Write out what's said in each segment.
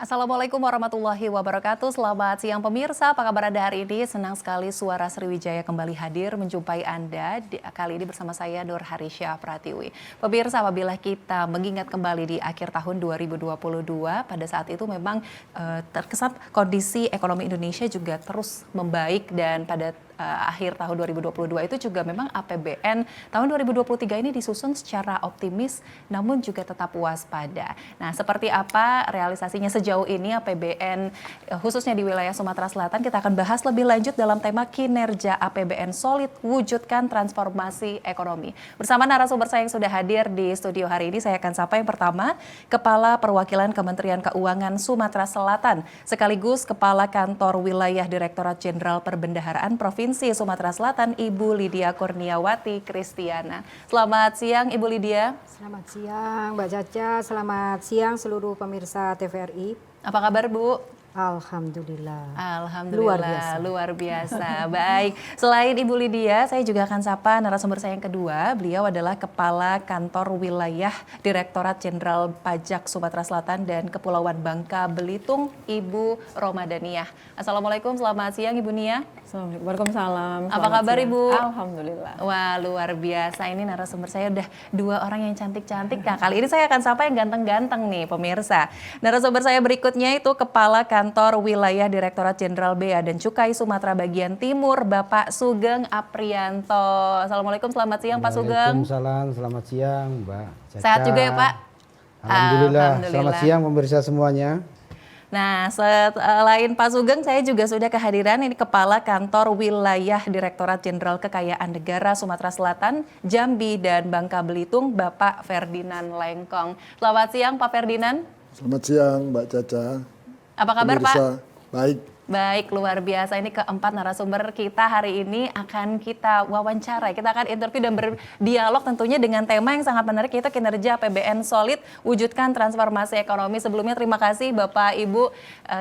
Assalamualaikum warahmatullahi wabarakatuh. Selamat siang pemirsa, apa kabar Anda hari ini? Senang sekali Suara Sriwijaya kembali hadir menjumpai Anda. Kali ini bersama saya Nur Harisya Pratiwi. Pemirsa, apabila kita mengingat kembali di akhir tahun 2022, pada saat itu memang terkesan kondisi ekonomi Indonesia juga terus membaik dan pada akhir tahun 2022 itu juga memang APBN tahun 2023 ini disusun secara optimis namun juga tetap waspada. Nah, seperti apa realisasinya sejauh ini APBN khususnya di wilayah Sumatera Selatan, kita akan bahas lebih lanjut dalam tema kinerja APBN solid wujudkan transformasi ekonomi. Bersama narasumber saya yang sudah hadir di studio hari ini, saya akan sapa yang pertama Kepala Perwakilan Kementerian Keuangan Sumatera Selatan sekaligus Kepala Kantor Wilayah Direktorat Jenderal Perbendaharaan Provinsi Sumatera Selatan, Ibu Lydia Kurniawati Kristiana. Selamat siang Ibu Lydia. Selamat siang Mbak Caca, selamat siang seluruh pemirsa TVRI. Apa kabar Bu? Alhamdulillah. Alhamdulillah, luar biasa. Baik, selain Ibu Lydia, saya juga akan sapa narasumber saya yang kedua. Beliau adalah Kepala Kantor Wilayah Direktorat Jenderal Pajak Sumatera Selatan dan Kepulauan Bangka Belitung, Ibu Romadaniah. Assalamualaikum, selamat siang Ibu Nia. Waalaikumsalam. Apa kabar siang. Ibu? Alhamdulillah. Wah, luar biasa. Ini narasumber saya udah dua orang yang cantik-cantik. Nah, kali ini saya akan sapa yang ganteng-ganteng nih pemirsa. Narasumber saya berikutnya itu Kepala Kantor Wilayah Direktorat Jenderal Bea dan Cukai Sumatera Bagian Timur, Bapak Sugeng Aprianto. Assalamualaikum, selamat siang Pak Sugeng. Waalaikumsalam, selamat siang Mbak Caca. Sehat juga ya Pak? Alhamdulillah. Selamat siang pemirsa semuanya. Nah, selain Pak Sugeng, saya juga sudah kehadiran ini Kepala Kantor Wilayah Direktorat Jenderal Kekayaan Negara Sumatera Selatan, Jambi dan Bangka Belitung, Bapak Ferdinand Lengkong. Selamat siang Pak Ferdinand. Selamat siang Mbak Caca. Apa kabar pemirsa, Pak? Baik. Baik, luar biasa. Ini keempat narasumber kita hari ini akan kita wawancara. Kita akan interview dan berdialog tentunya dengan tema yang sangat menarik, yaitu kinerja APBN solid, wujudkan transformasi ekonomi. Sebelumnya terima kasih Bapak Ibu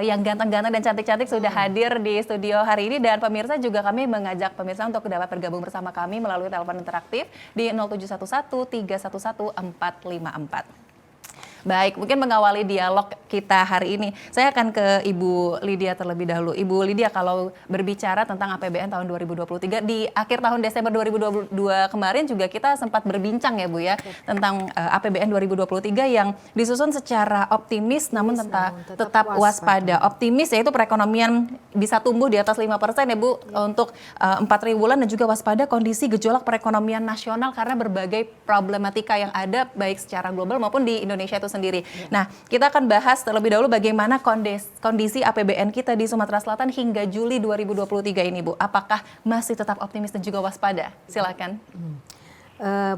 yang ganteng-ganteng dan cantik-cantik sudah hadir di studio hari ini. Dan pemirsa juga kami mengajak pemirsa untuk dapat bergabung bersama kami melalui telepon interaktif di 0711 311 454. Baik, mungkin mengawali dialog kita hari ini, saya akan ke Ibu Lydia terlebih dahulu. Ibu Lydia, kalau berbicara tentang APBN tahun 2023, di akhir tahun Desember 2022 kemarin juga kita sempat berbincang ya Bu ya, tentang APBN 2023 yang disusun secara optimis namun tetap waspada. Optimis yaitu perekonomian bisa tumbuh di atas 5% ya Bu untuk 4 triwulan, dan juga waspada kondisi gejolak perekonomian nasional karena berbagai problematika yang ada baik secara global maupun di Indonesia itu sendiri. Nah, kita akan bahas terlebih dahulu bagaimana kondisi APBN kita di Sumatera Selatan hingga Juli 2023 ini, Bu. Apakah masih tetap optimis dan juga waspada? Silakan.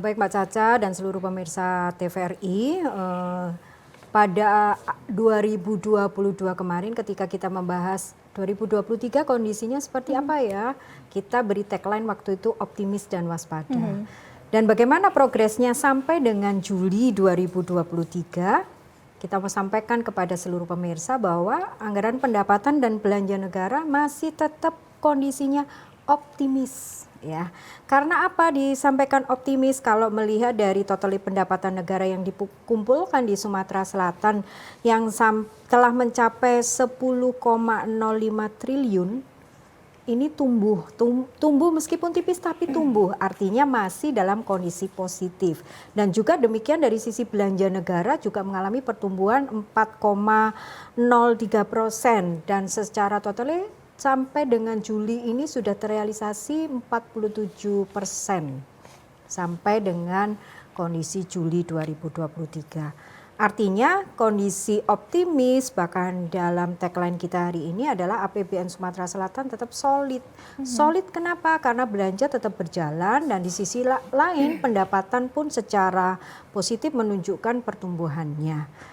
Baik Mbak Caca dan seluruh pemirsa TVRI, pada 2022 kemarin ketika kita membahas 2023 kondisinya seperti apa ya, kita beri tagline waktu itu optimis dan waspada. Dan bagaimana progresnya sampai dengan Juli 2023, kita mau sampaikan kepada seluruh pemirsa bahwa anggaran pendapatan dan belanja negara masih tetap kondisinya optimis. Ya, karena apa disampaikan optimis? Kalau melihat dari total pendapatan negara yang dikumpulkan di Sumatera Selatan yang telah mencapai 10,05 triliun, ini tumbuh meskipun tipis tapi tumbuh, artinya masih dalam kondisi positif. Dan juga demikian dari sisi belanja negara juga mengalami pertumbuhan 4,03% dan secara totalnya sampai dengan Juli ini sudah terrealisasi 47% sampai dengan kondisi Juli 2023. Artinya kondisi optimis, bahkan dalam tagline kita hari ini adalah APBN Sumatera Selatan tetap solid. Solid kenapa? Karena belanja tetap berjalan dan di sisi lain pendapatan pun secara positif menunjukkan pertumbuhannya.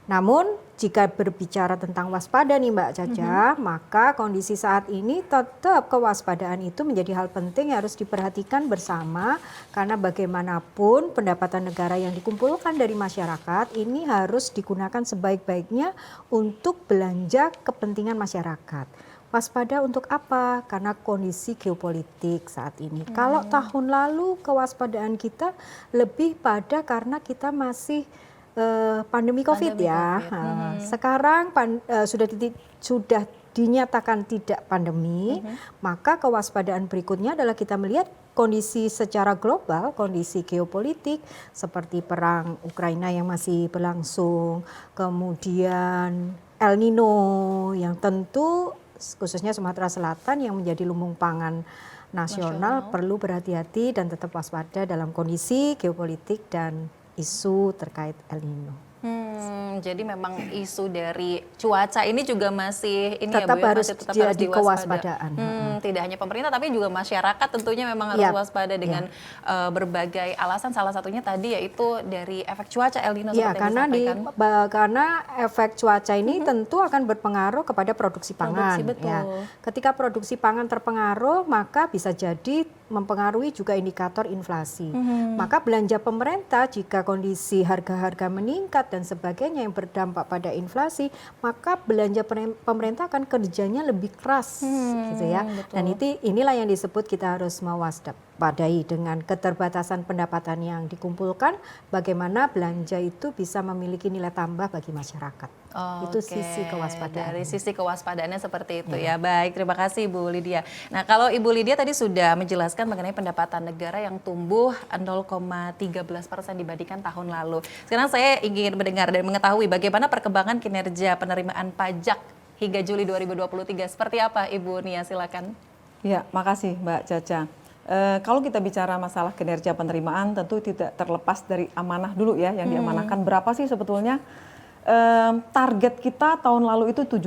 Namun jika berbicara tentang waspada nih Mbak Caca, maka kondisi saat ini tetap kewaspadaan itu menjadi hal penting yang harus diperhatikan bersama, karena bagaimanapun pendapatan negara yang dikumpulkan dari masyarakat ini harus digunakan sebaik-baiknya untuk belanja kepentingan masyarakat. Waspada untuk apa? Karena kondisi geopolitik saat ini. Kalau tahun lalu kewaspadaan kita lebih pada karena kita masih pandemi COVID Pandemi ya. COVID. Sekarang sudah dinyatakan tidak pandemi, maka kewaspadaan berikutnya adalah kita melihat kondisi secara global, kondisi geopolitik seperti perang Ukraina yang masih berlangsung, kemudian El Nino yang tentu khususnya Sumatera Selatan yang menjadi lumbung pangan nasional perlu berhati-hati dan tetap waspada dalam kondisi geopolitik dan isu terkait El Nino. Jadi memang isu dari cuaca ini juga masih ini Tetap ya Bu, ya, harus masih tetap jadi harus diwaspada. kewaspadaan. Tidak hanya pemerintah tapi juga masyarakat tentunya memang harus Yap. waspada dengan berbagai alasan. Salah satunya tadi yaitu dari efek cuaca El Nino Ya, seperti yang disampaikan. karena efek cuaca ini tentu akan berpengaruh kepada produksi pangan. Produksi, betul. Ya. Ketika produksi pangan terpengaruh, maka bisa jadi mempengaruhi juga indikator inflasi. Maka belanja pemerintah jika kondisi harga-harga meningkat dan sebagainya yang berdampak pada inflasi, maka belanja pemerintah akan kerjanya lebih keras, gitu ya. Betul. Dan inilah yang disebut kita harus mewaspadai dengan keterbatasan pendapatan yang dikumpulkan, bagaimana belanja itu bisa memiliki nilai tambah bagi masyarakat. Itu Oke, sisi kewaspadaan. dari sisi kewaspadaannya seperti itu ya. Baik, terima kasih Ibu Lydia. Nah, kalau Ibu Lydia tadi sudah menjelaskan mengenai pendapatan negara yang tumbuh 0,13% dibandingkan tahun lalu. Sekarang saya ingin mendengar dan mengetahui bagaimana perkembangan kinerja penerimaan pajak hingga Juli 2023. Seperti apa Ibu Nia, silakan. Ya, makasih Mbak Caca. Kalau kita bicara masalah kinerja penerimaan, tentu tidak terlepas dari amanah dulu ya, yang diamanahkan. Berapa sih sebetulnya? Target kita tahun lalu itu 17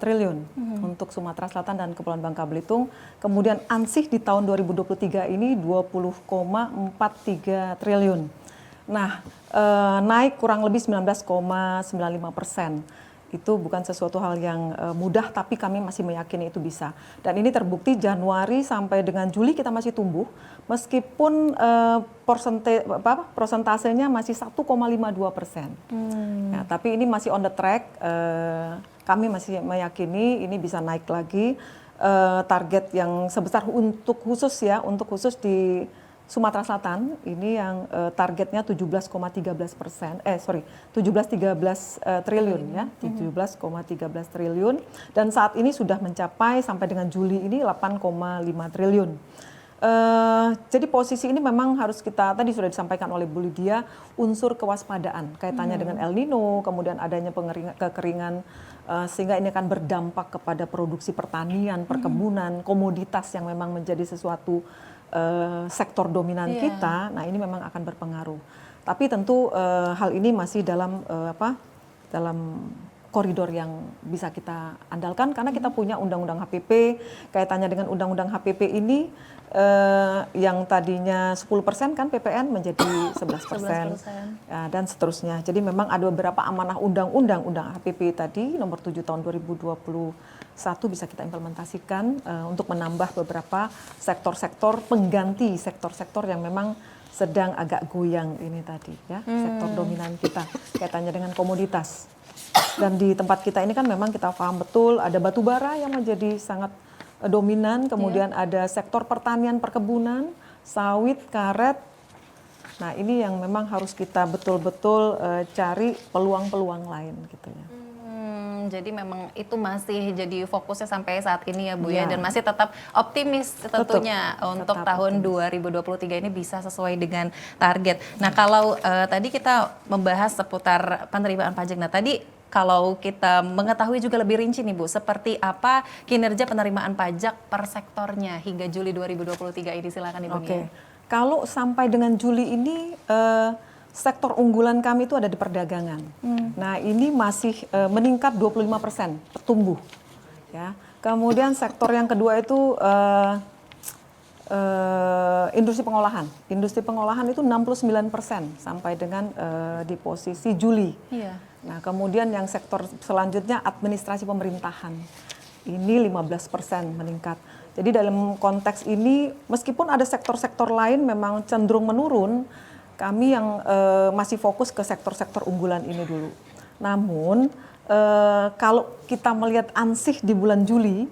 triliun untuk Sumatera Selatan dan Kepulauan Bangka Belitung. Kemudian ansih di tahun 2023 ini 20,43 triliun. Nah, naik kurang lebih 19,95%. Itu bukan sesuatu hal yang mudah, tapi kami masih meyakini itu bisa. Dan ini terbukti Januari sampai dengan Juli kita masih tumbuh, meskipun persentasenya masih 1,52%. Nah, tapi ini masih on the track. Kami masih meyakini ini bisa naik lagi. Target yang sebesar untuk khusus di Sumatera Selatan ini yang targetnya 17,13 triliun ya, 17,13 triliun, dan saat ini sudah mencapai sampai dengan Juli ini 8,5 triliun. Jadi posisi ini memang harus kita, tadi sudah disampaikan oleh Bu Lydia, unsur kewaspadaan kaitannya dengan El Nino, kemudian adanya kekeringan, sehingga ini akan berdampak kepada produksi pertanian, perkebunan, komoditas yang memang menjadi sesuatu sektor dominan kita. Nah, ini memang akan berpengaruh. Tapi tentu hal ini masih dalam koridor yang bisa kita andalkan karena kita punya undang-undang HPP. Kaitannya dengan undang-undang HPP ini yang tadinya 10% kan PPN menjadi 11%. Ya, dan seterusnya. Jadi memang ada beberapa amanah undang HPP tadi nomor 7 tahun 2021 bisa kita implementasikan untuk menambah beberapa sektor-sektor pengganti sektor-sektor yang memang sedang agak goyang ini tadi ya, sektor dominan kita kaitannya dengan komoditas. Dan di tempat kita ini kan memang kita paham betul ada batu bara yang menjadi sangat dominan, kemudian ada sektor pertanian, perkebunan, sawit, karet. Nah, ini yang memang harus kita betul-betul cari peluang-peluang lain gitu ya. Jadi memang itu masih jadi fokusnya sampai saat ini ya Bu ya, dan masih tetap optimis tentunya untuk tahun 2023 ini bisa sesuai dengan target. Nah, kalau tadi kita membahas seputar penerimaan pajak. Nah, tadi kalau kita mengetahui juga lebih rinci nih Bu, seperti apa kinerja penerimaan pajak per sektornya hingga Juli 2023 ini, silakan Ibu Nia. Kalau sampai dengan Juli ini sektor unggulan kami itu ada di perdagangan. Nah, ini masih meningkat 25%, tumbuh. Ya. Kemudian sektor yang kedua itu industri pengolahan. Industri pengolahan itu 69% sampai dengan di posisi Juli. Iya. Nah, kemudian yang sektor selanjutnya administrasi pemerintahan. Ini 15% meningkat. Jadi dalam konteks ini, meskipun ada sektor-sektor lain memang cenderung menurun, kami yang masih fokus ke sektor-sektor unggulan ini dulu. Namun kalau kita melihat ansih di bulan Juli,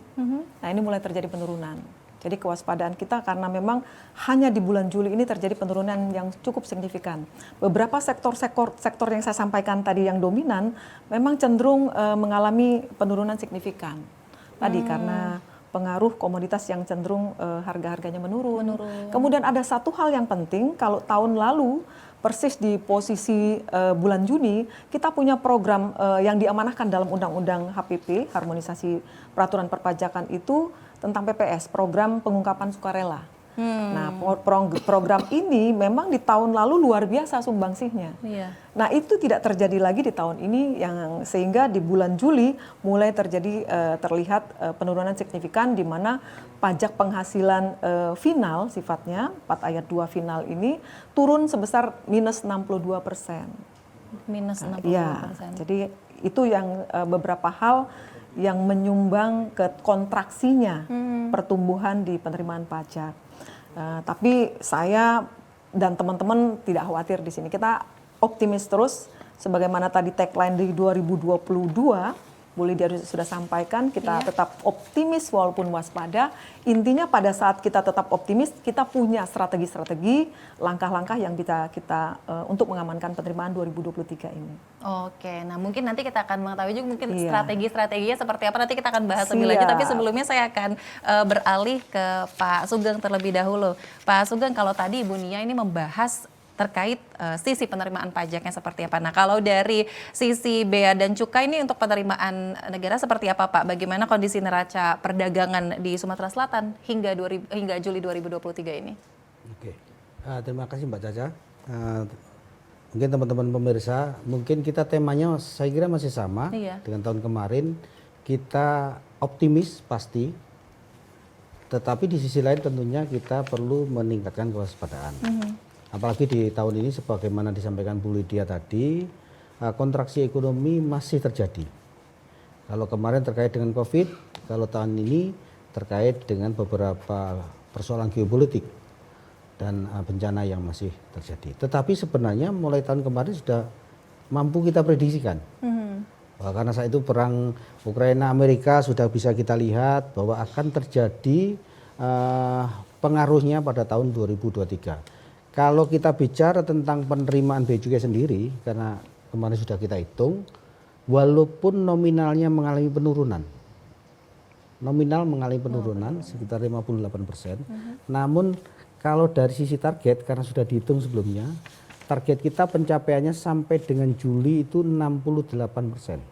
nah ini mulai terjadi penurunan. Jadi kewaspadaan kita karena memang hanya di bulan Juli ini terjadi penurunan yang cukup signifikan. Beberapa sektor yang saya sampaikan tadi yang dominan memang cenderung mengalami penurunan signifikan. Tadi karena pengaruh komoditas yang cenderung harga-harganya menurun. Kemudian ada satu hal yang penting, kalau tahun lalu persis di posisi bulan Juni, kita punya program yang diamanahkan dalam Undang-Undang HPP, Harmonisasi Peraturan Perpajakan itu tentang PPS, Program Pengungkapan Sukarela. Nah, program ini memang di tahun lalu luar biasa sumbangsihnya. Iya. Nah, itu tidak terjadi lagi di tahun ini, yang sehingga di bulan Juli mulai terjadi terlihat penurunan signifikan di mana pajak penghasilan final sifatnya 4 ayat 2 final ini turun sebesar minus 62%. Minus 62%. Iya, jadi itu yang beberapa hal yang menyumbang ke kontraksinya pertumbuhan di penerimaan pajak. Tapi saya dan teman-teman tidak khawatir di sini. Kita optimis terus, sebagaimana tadi tagline di 2022, Bu Lydia sudah sampaikan, kita tetap optimis walaupun waspada. Intinya pada saat kita tetap optimis, kita punya strategi-strategi, langkah-langkah yang bisa kita untuk mengamankan penerimaan 2023 ini. Oke, nah mungkin nanti kita akan mengetahui juga mungkin Iya. strategi-strateginya seperti apa, nanti kita akan bahas lebih lanjut. Tapi sebelumnya saya akan beralih ke Pak Sugeng terlebih dahulu. Pak Sugeng, kalau tadi Ibu Nia ini membahas terkait sisi penerimaan pajaknya seperti apa. Nah, kalau dari sisi bea dan cukai ini untuk penerimaan negara seperti apa, Pak? Bagaimana kondisi neraca perdagangan di Sumatera Selatan hingga Juli 2023 ini? Oke, terima kasih Mbak Caca. Mungkin teman-teman pemirsa, mungkin kita temanya saya kira masih sama dengan tahun kemarin. Kita optimis pasti, tetapi di sisi lain tentunya kita perlu meningkatkan kewaspadaan. Apalagi di tahun ini sebagaimana disampaikan Bu Lydia tadi, kontraksi ekonomi masih terjadi. Kalau kemarin terkait dengan COVID, kalau tahun ini terkait dengan beberapa persoalan geopolitik dan bencana yang masih terjadi. Tetapi sebenarnya mulai tahun kemarin sudah mampu kita prediksikan. Karena saat itu perang Ukraina Amerika sudah bisa kita lihat bahwa akan terjadi pengaruhnya pada tahun 2023. Kalau kita bicara tentang penerimaan bea cukai sendiri, karena kemarin sudah kita hitung, walaupun nominalnya mengalami penurunan, nominal mengalami penurunan sekitar 58%, namun kalau dari sisi target, karena sudah dihitung sebelumnya, target kita pencapaiannya sampai dengan Juli itu 68%.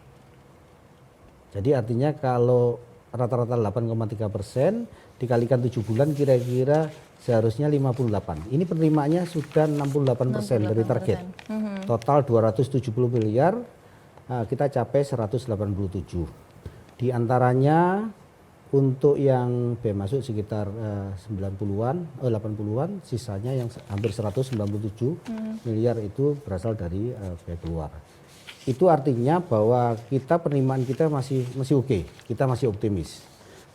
Jadi artinya kalau rata-rata 8,3% dikalikan 7 bulan kira-kira seharusnya 58. Ini penerimaannya sudah 68% dari target. Total 270 miliar, kita capai 187. Di antaranya untuk yang bea masuk sekitar 80-an, sisanya yang hampir 197 miliar itu berasal dari bea keluar. Itu artinya bahwa kita penerimaan kita masih oke, kita masih optimis.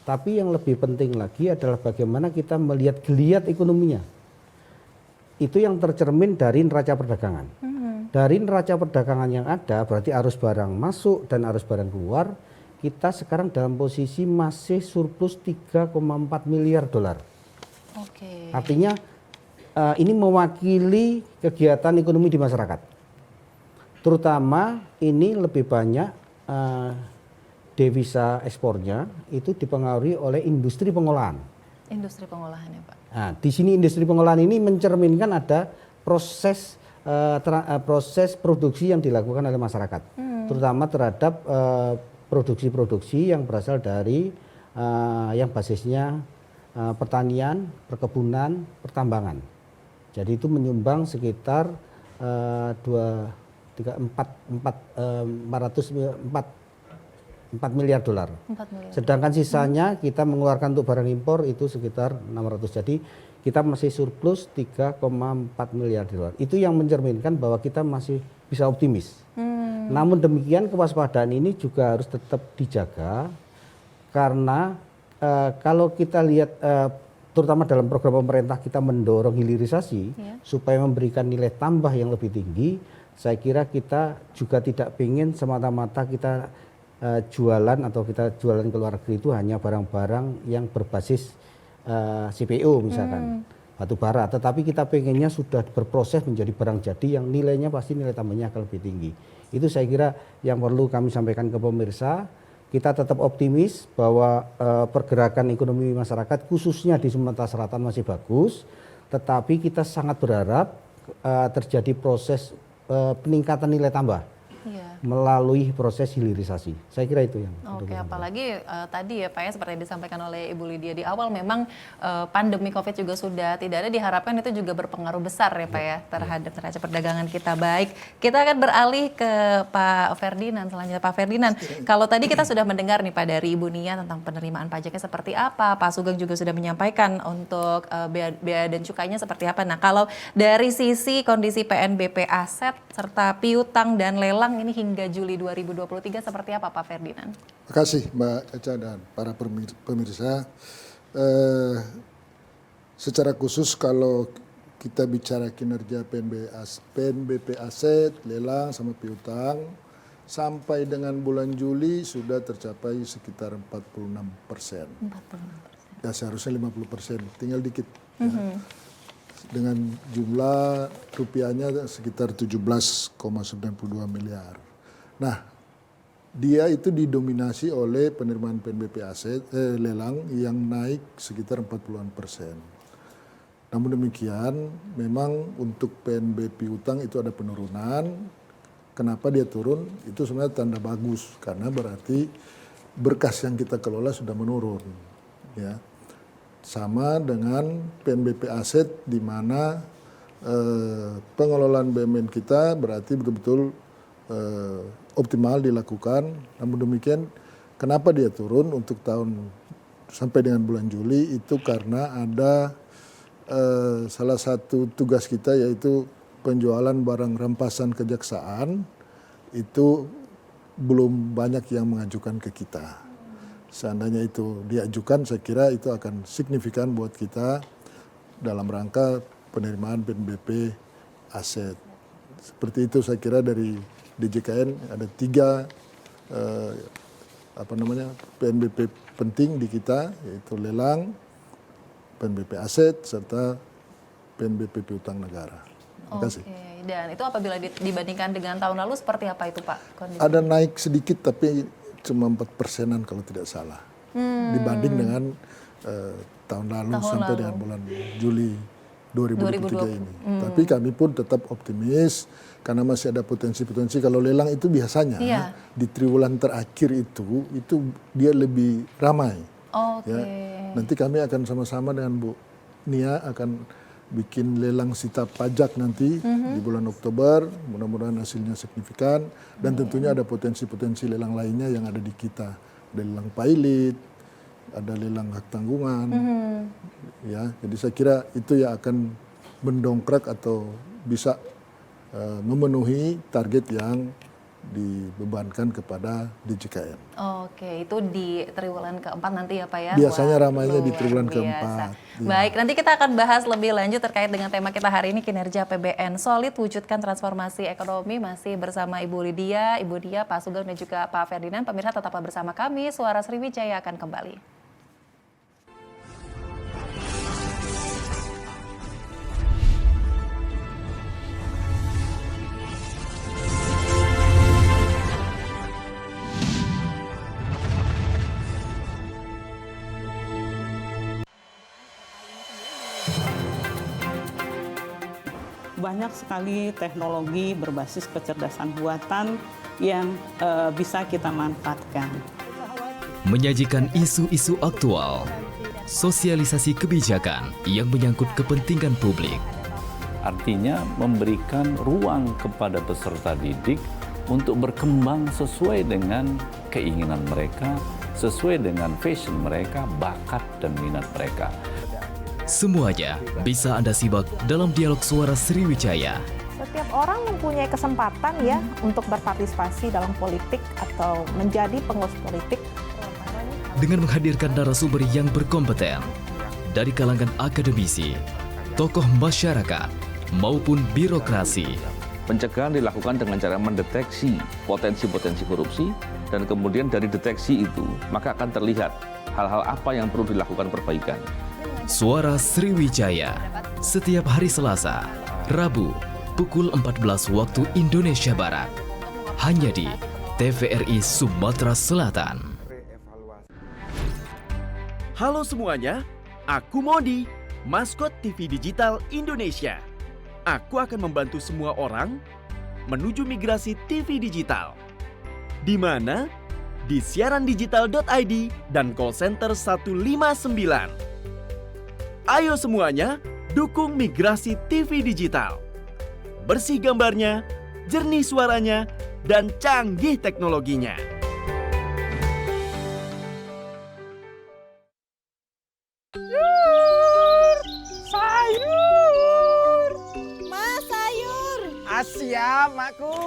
Tapi yang lebih penting lagi adalah bagaimana kita melihat geliat ekonominya. Itu yang tercermin dari neraca perdagangan. Dari neraca perdagangan yang ada, berarti arus barang masuk dan arus barang keluar, kita sekarang dalam posisi masih surplus 3,4 miliar dolar. Oke. Artinya ini mewakili kegiatan ekonomi di masyarakat. Terutama ini lebih banyak devisa ekspornya itu dipengaruhi oleh industri pengolahan. Industri pengolahan ya, Pak. Nah, di sini industri pengolahan ini mencerminkan ada proses produksi yang dilakukan oleh masyarakat, terutama terhadap produksi-produksi yang berasal dari yang basisnya pertanian, perkebunan, pertambangan. Jadi itu menyumbang sekitar 4 miliar dolar. 4 miliar. Sedangkan sisanya kita mengeluarkan untuk barang impor itu sekitar 600. Jadi kita masih surplus 3,4 miliar dolar. Itu yang mencerminkan bahwa kita masih bisa optimis. Namun demikian kewaspadaan ini juga harus tetap dijaga karena kalau kita lihat terutama dalam program pemerintah kita mendorong hilirisasi supaya memberikan nilai tambah yang lebih tinggi. Saya kira kita juga tidak ingin semata-mata kita jualan atau kita jualan ke luar negeri itu hanya barang-barang yang berbasis CPO misalkan, batu bara, tetapi kita pengennya sudah berproses menjadi barang jadi yang nilainya pasti nilai tambahnya akan lebih tinggi. Itu saya kira yang perlu kami sampaikan ke pemirsa. Kita tetap optimis bahwa pergerakan ekonomi masyarakat khususnya di Sumatera Selatan masih bagus, tetapi kita sangat berharap terjadi proses peningkatan nilai tambah melalui proses hilirisasi. Saya kira itu yang. Oke, apalagi tadi ya Pak ya seperti yang disampaikan oleh Ibu Lydia di awal, memang pandemi COVID juga sudah tidak ada, diharapkan itu juga berpengaruh besar ya Pak ya terhadap neraca perdagangan kita. Baik, kita akan beralih ke Pak Ferdinand selanjutnya. Pak Ferdinand, kalau tadi kita sudah mendengar nih Pak dari Ibu Nia tentang penerimaan pajaknya seperti apa, Pak Sugeng juga sudah menyampaikan untuk bea dan cukainya seperti apa. Nah, kalau dari sisi kondisi PNBP aset serta piutang dan lelang ini hingga Juli 2023 seperti apa Pak Ferdinand? Terima kasih Mbak Caca dan para pemirsa. Secara khusus kalau kita bicara kinerja PNBP aset, lelang sama piutang, sampai dengan bulan Juli sudah tercapai sekitar 46%. 46%. Ya seharusnya 50%, tinggal dikit. Ya. Dengan jumlah rupiahnya sekitar 17,92 miliar. Nah, dia itu didominasi oleh penerimaan PNBP aset lelang yang naik sekitar 40%. Namun demikian, memang untuk PNBP utang itu ada penurunan. Kenapa dia turun? Itu sebenarnya tanda bagus karena berarti berkas yang kita kelola sudah menurun, ya. Sama dengan PNBP aset di mana pengelolaan BUMN kita berarti betul-betul optimal dilakukan. Namun demikian, kenapa dia turun untuk tahun sampai dengan bulan Juli itu karena ada salah satu tugas kita yaitu penjualan barang rampasan kejaksaan itu belum banyak yang mengajukan ke kita. Seandainya itu diajukan, saya kira itu akan signifikan buat kita dalam rangka penerimaan PNBP aset. Seperti itu saya kira dari DJKN ada 3 PNBP penting di kita, yaitu lelang, PNBP aset, serta PNBP piutang negara. Terima kasih. Oke, dan itu apabila dibandingkan dengan tahun lalu seperti apa itu Pak? Kondisi? Ada naik sedikit tapi cuma 4%-an kalau tidak salah. Dibanding dengan tahun lalu sampai dengan bulan Juli 2023 ini. Tapi kami pun tetap optimis karena masih ada potensi-potensi. Kalau lelang itu biasanya di triwulan terakhir itu dia lebih ramai. Ya. Nanti kami akan sama-sama dengan Bu Nia akan bikin lelang sita pajak nanti di bulan Oktober, mudah-mudahan hasilnya signifikan dan tentunya ada potensi-potensi lelang lainnya yang ada di kita. Ada lelang pilot, ada lelang hak tanggungan. Ya, jadi saya kira itu yang akan mendongkrak atau bisa memenuhi target yang dibebankan kepada DJKN. Oke, itu di triwulan keempat nanti ya Pak ya? Biasanya ramainya di triwulan keempat. Ya. Baik, nanti kita akan bahas lebih lanjut terkait dengan tema kita hari ini, kinerja PBN solid, wujudkan transformasi ekonomi, masih bersama Ibu Lydia, Ibu Dia, Pak Sugeng dan juga Pak Ferdinand. Pemirsa tetaplah bersama kami, Suara Sriwijaya akan kembali. Banyak sekali teknologi berbasis kecerdasan buatan yang bisa kita manfaatkan. Menyajikan isu-isu aktual, sosialisasi kebijakan yang menyangkut kepentingan publik. Artinya memberikan ruang kepada peserta didik untuk berkembang sesuai dengan keinginan mereka, sesuai dengan passion mereka, bakat dan minat mereka. Semuanya bisa Anda simak dalam dialog Suara Sriwijaya. Setiap orang mempunyai kesempatan ya untuk berpartisipasi dalam politik atau menjadi pengurus politik. Dengan menghadirkan narasumber yang berkompeten dari kalangan akademisi, tokoh masyarakat, maupun birokrasi. Pencegahan dilakukan dengan cara mendeteksi potensi-potensi korupsi dan kemudian dari deteksi itu maka akan terlihat hal-hal apa yang perlu dilakukan perbaikan. Suara Sriwijaya setiap hari Selasa, Rabu pukul 14 waktu Indonesia Barat. Hanya di TVRI Sumatera Selatan. Halo semuanya, aku Modi, maskot TV Digital Indonesia. Aku akan membantu semua orang menuju migrasi TV digital. Di mana? Di siarandigital.id dan call center 159. Ayo semuanya, dukung migrasi TV digital. Bersih gambarnya, jernih suaranya, dan canggih teknologinya. Siap, makku.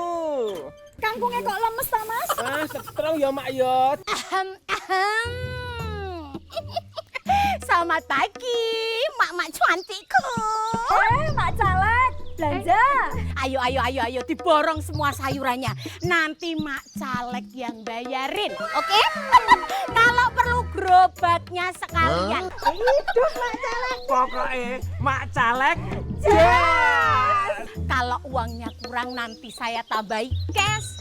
Kangkungnya kok lemes ta, Mas? Setrong ya, Mak yo. Selamat pagi, mak-mak cantikku. Mak Caleg, belanja. Ayo, diborong semua sayurannya. Nanti Mak Caleg yang bayarin, oke? Kalau perlu gerobaknya sekalian. Hidup Mak Caleg. Pokoknya Mak Caleg. Kalau uangnya kurang nanti saya tambahi cash.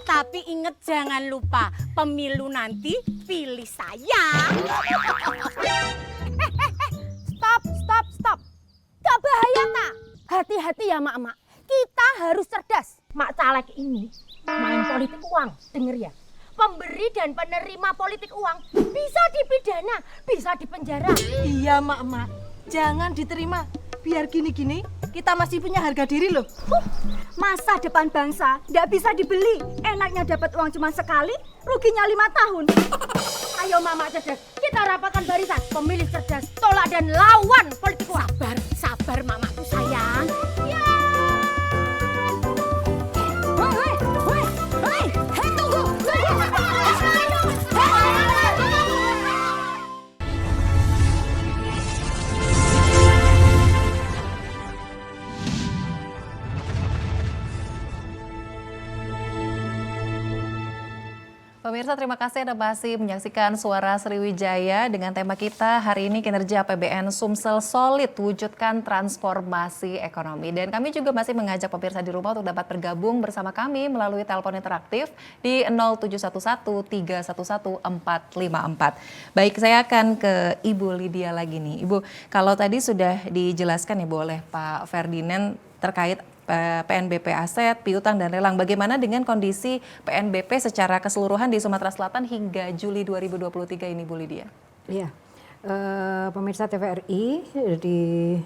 Tapi inget jangan lupa pemilu nanti pilih saya. Stop. Gak bahaya tak? Hati-hati ya mak-mak. Kita harus cerdas. Mak Caleg ini main politik uang, denger ya. Pemberi dan penerima politik uang bisa dipidana, bisa dipenjara. Iya mak-mak, jangan diterima. Biar gini-gini kita masih punya harga diri loh. Masa depan bangsa nggak bisa dibeli. Enaknya dapat uang cuma sekali, ruginya 5 tahun. Ayo mama cerdas, kita rapatkan barisan. Pemilih cerdas, tolak dan lawan politik uang. Sabar mamaku sayang. Ya. Hei, tunggu. Pemirsa, terima kasih Anda masih menyaksikan Suara Sriwijaya dengan tema kita hari ini kinerja APBN Sumsel solid wujudkan transformasi ekonomi. Dan kami juga masih mengajak pemirsa di rumah untuk dapat bergabung bersama kami melalui telepon interaktif di 0711 311 454. Baik, saya akan ke Ibu Lydia lagi nih. Ibu, kalau tadi sudah dijelaskan Ibu oleh Pak Ferdinand terkait PNBP aset, piutang dan lelang. Bagaimana dengan kondisi PNBP secara keseluruhan di Sumatera Selatan hingga Juli 2023 ini Bu Lydia? Iya, pemirsa TVRI di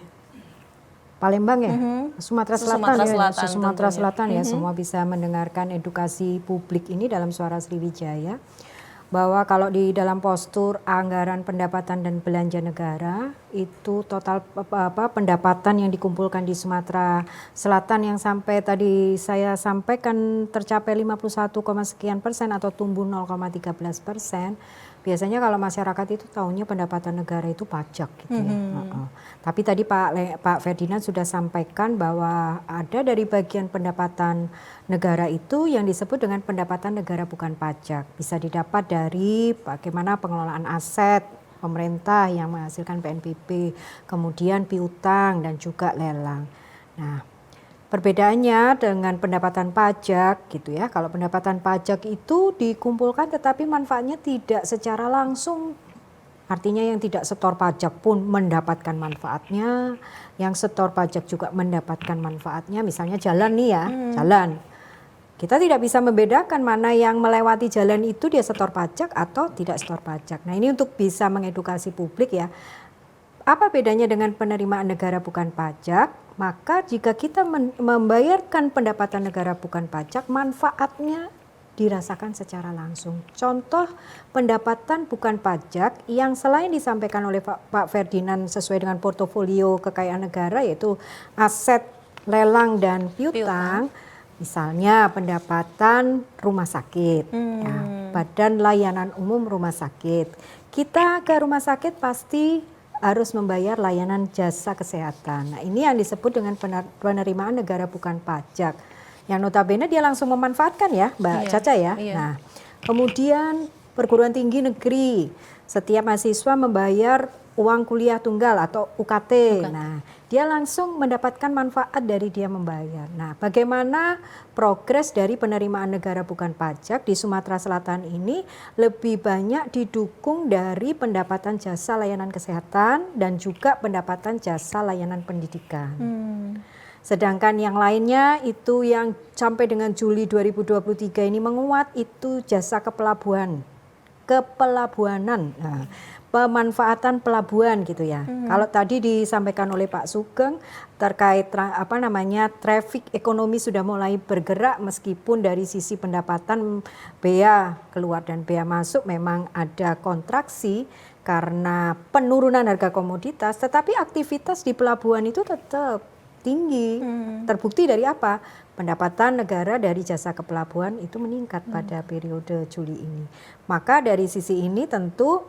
Palembang ya, Sumatera Selatan ya, semua bisa mendengarkan edukasi publik ini dalam Suara Sriwijaya. Bahwa kalau di dalam postur anggaran pendapatan dan belanja negara itu total pendapatan yang dikumpulkan di Sumatera Selatan yang sampai tadi saya sampaikan tercapai 51,sekian% atau tumbuh 0,13%. Biasanya kalau masyarakat itu tahunya pendapatan negara itu pajak gitu ya. Tapi tadi Pak Ferdinand sudah sampaikan bahwa ada dari bagian pendapatan negara itu yang disebut dengan pendapatan negara bukan pajak. Bisa didapat dari bagaimana pengelolaan aset pemerintah yang menghasilkan PNBP, kemudian piutang dan juga lelang. Nah, perbedaannya dengan pendapatan pajak gitu ya. Kalau pendapatan pajak itu dikumpulkan tetapi manfaatnya tidak secara langsung. Artinya yang tidak setor pajak pun mendapatkan manfaatnya, yang setor pajak juga mendapatkan manfaatnya. Misalnya jalan nih ya, jalan. Kita tidak bisa membedakan mana yang melewati jalan itu dia setor pajak atau tidak setor pajak. Nah, ini untuk bisa mengedukasi publik ya. Apa bedanya dengan penerimaan negara bukan pajak? Maka jika kita membayarkan pendapatan negara bukan pajak, manfaatnya dirasakan secara langsung. Contoh pendapatan bukan pajak yang selain disampaikan oleh Pak Ferdinand sesuai dengan portofolio kekayaan negara yaitu aset, lelang, dan piutang. Misalnya pendapatan rumah sakit, ya, Badan Layanan Umum Rumah Sakit. Kita ke rumah sakit pasti harus membayar layanan jasa kesehatan. Nah, ini yang disebut dengan penerimaan negara bukan pajak. Yang notabene dia langsung memanfaatkan ya, Mbak Caca ya. Nah, kemudian perguruan tinggi negeri, setiap mahasiswa membayar uang kuliah tunggal atau UKT. Nah, dia langsung mendapatkan manfaat dari dia membayar. Nah, bagaimana progres dari penerimaan negara bukan pajak di Sumatera Selatan ini lebih banyak didukung dari pendapatan jasa layanan kesehatan dan juga pendapatan jasa layanan pendidikan. Sedangkan yang lainnya itu yang sampai dengan Juli 2023 ini menguat itu jasa kepelabuhanan. Nah, pemanfaatan pelabuhan gitu ya. Kalau tadi disampaikan oleh Pak Sugeng terkait traffic ekonomi sudah mulai bergerak meskipun dari sisi pendapatan bea keluar dan bea masuk memang ada kontraksi karena penurunan harga komoditas, tetapi aktivitas di pelabuhan itu tetap tinggi. Terbukti dari apa? Pendapatan negara dari jasa kepelabuhan itu meningkat pada periode Juli ini. Maka dari sisi ini tentu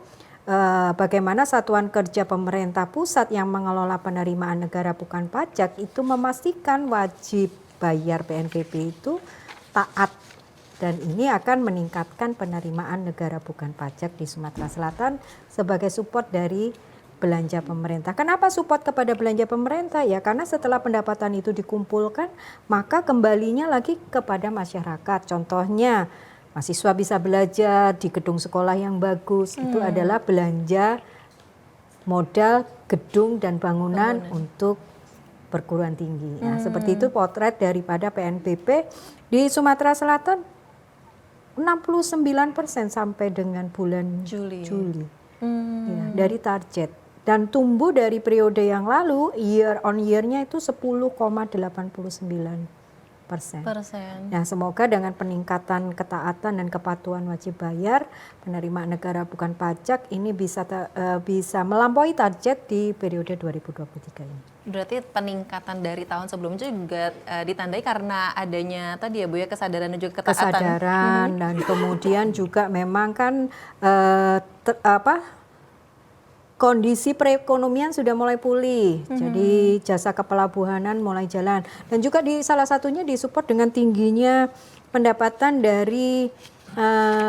bagaimana satuan kerja pemerintah pusat yang mengelola penerimaan negara bukan pajak itu memastikan wajib bayar PNBP itu taat, dan ini akan meningkatkan penerimaan negara bukan pajak di Sumatera Selatan sebagai support dari belanja pemerintah. Kenapa support kepada belanja pemerintah? Ya karena setelah pendapatan itu dikumpulkan, maka kembalinya lagi kepada masyarakat. Contohnya, mahasiswa bisa belajar di gedung sekolah yang bagus, itu adalah belanja modal gedung dan bangunan untuk perguruan tinggi. Nah, seperti itu potret daripada PNBP di Sumatera Selatan 69% sampai dengan bulan Juli. Ya, dari target. Dan tumbuh dari periode yang lalu year on year-nya itu 10,89%. Nah, semoga dengan peningkatan ketaatan dan kepatuhan wajib bayar penerimaan negara bukan pajak ini bisa melampaui target di periode 2023 ini. Berarti peningkatan dari tahun sebelumnya juga ditandai karena adanya tadi ya Bu ya kesadaran dan juga ketaatan. Kesadaran dan kemudian juga memang kan kondisi perekonomian sudah mulai pulih, jadi jasa kepelabuhanan mulai jalan, dan juga salah satunya disupport dengan tingginya pendapatan dari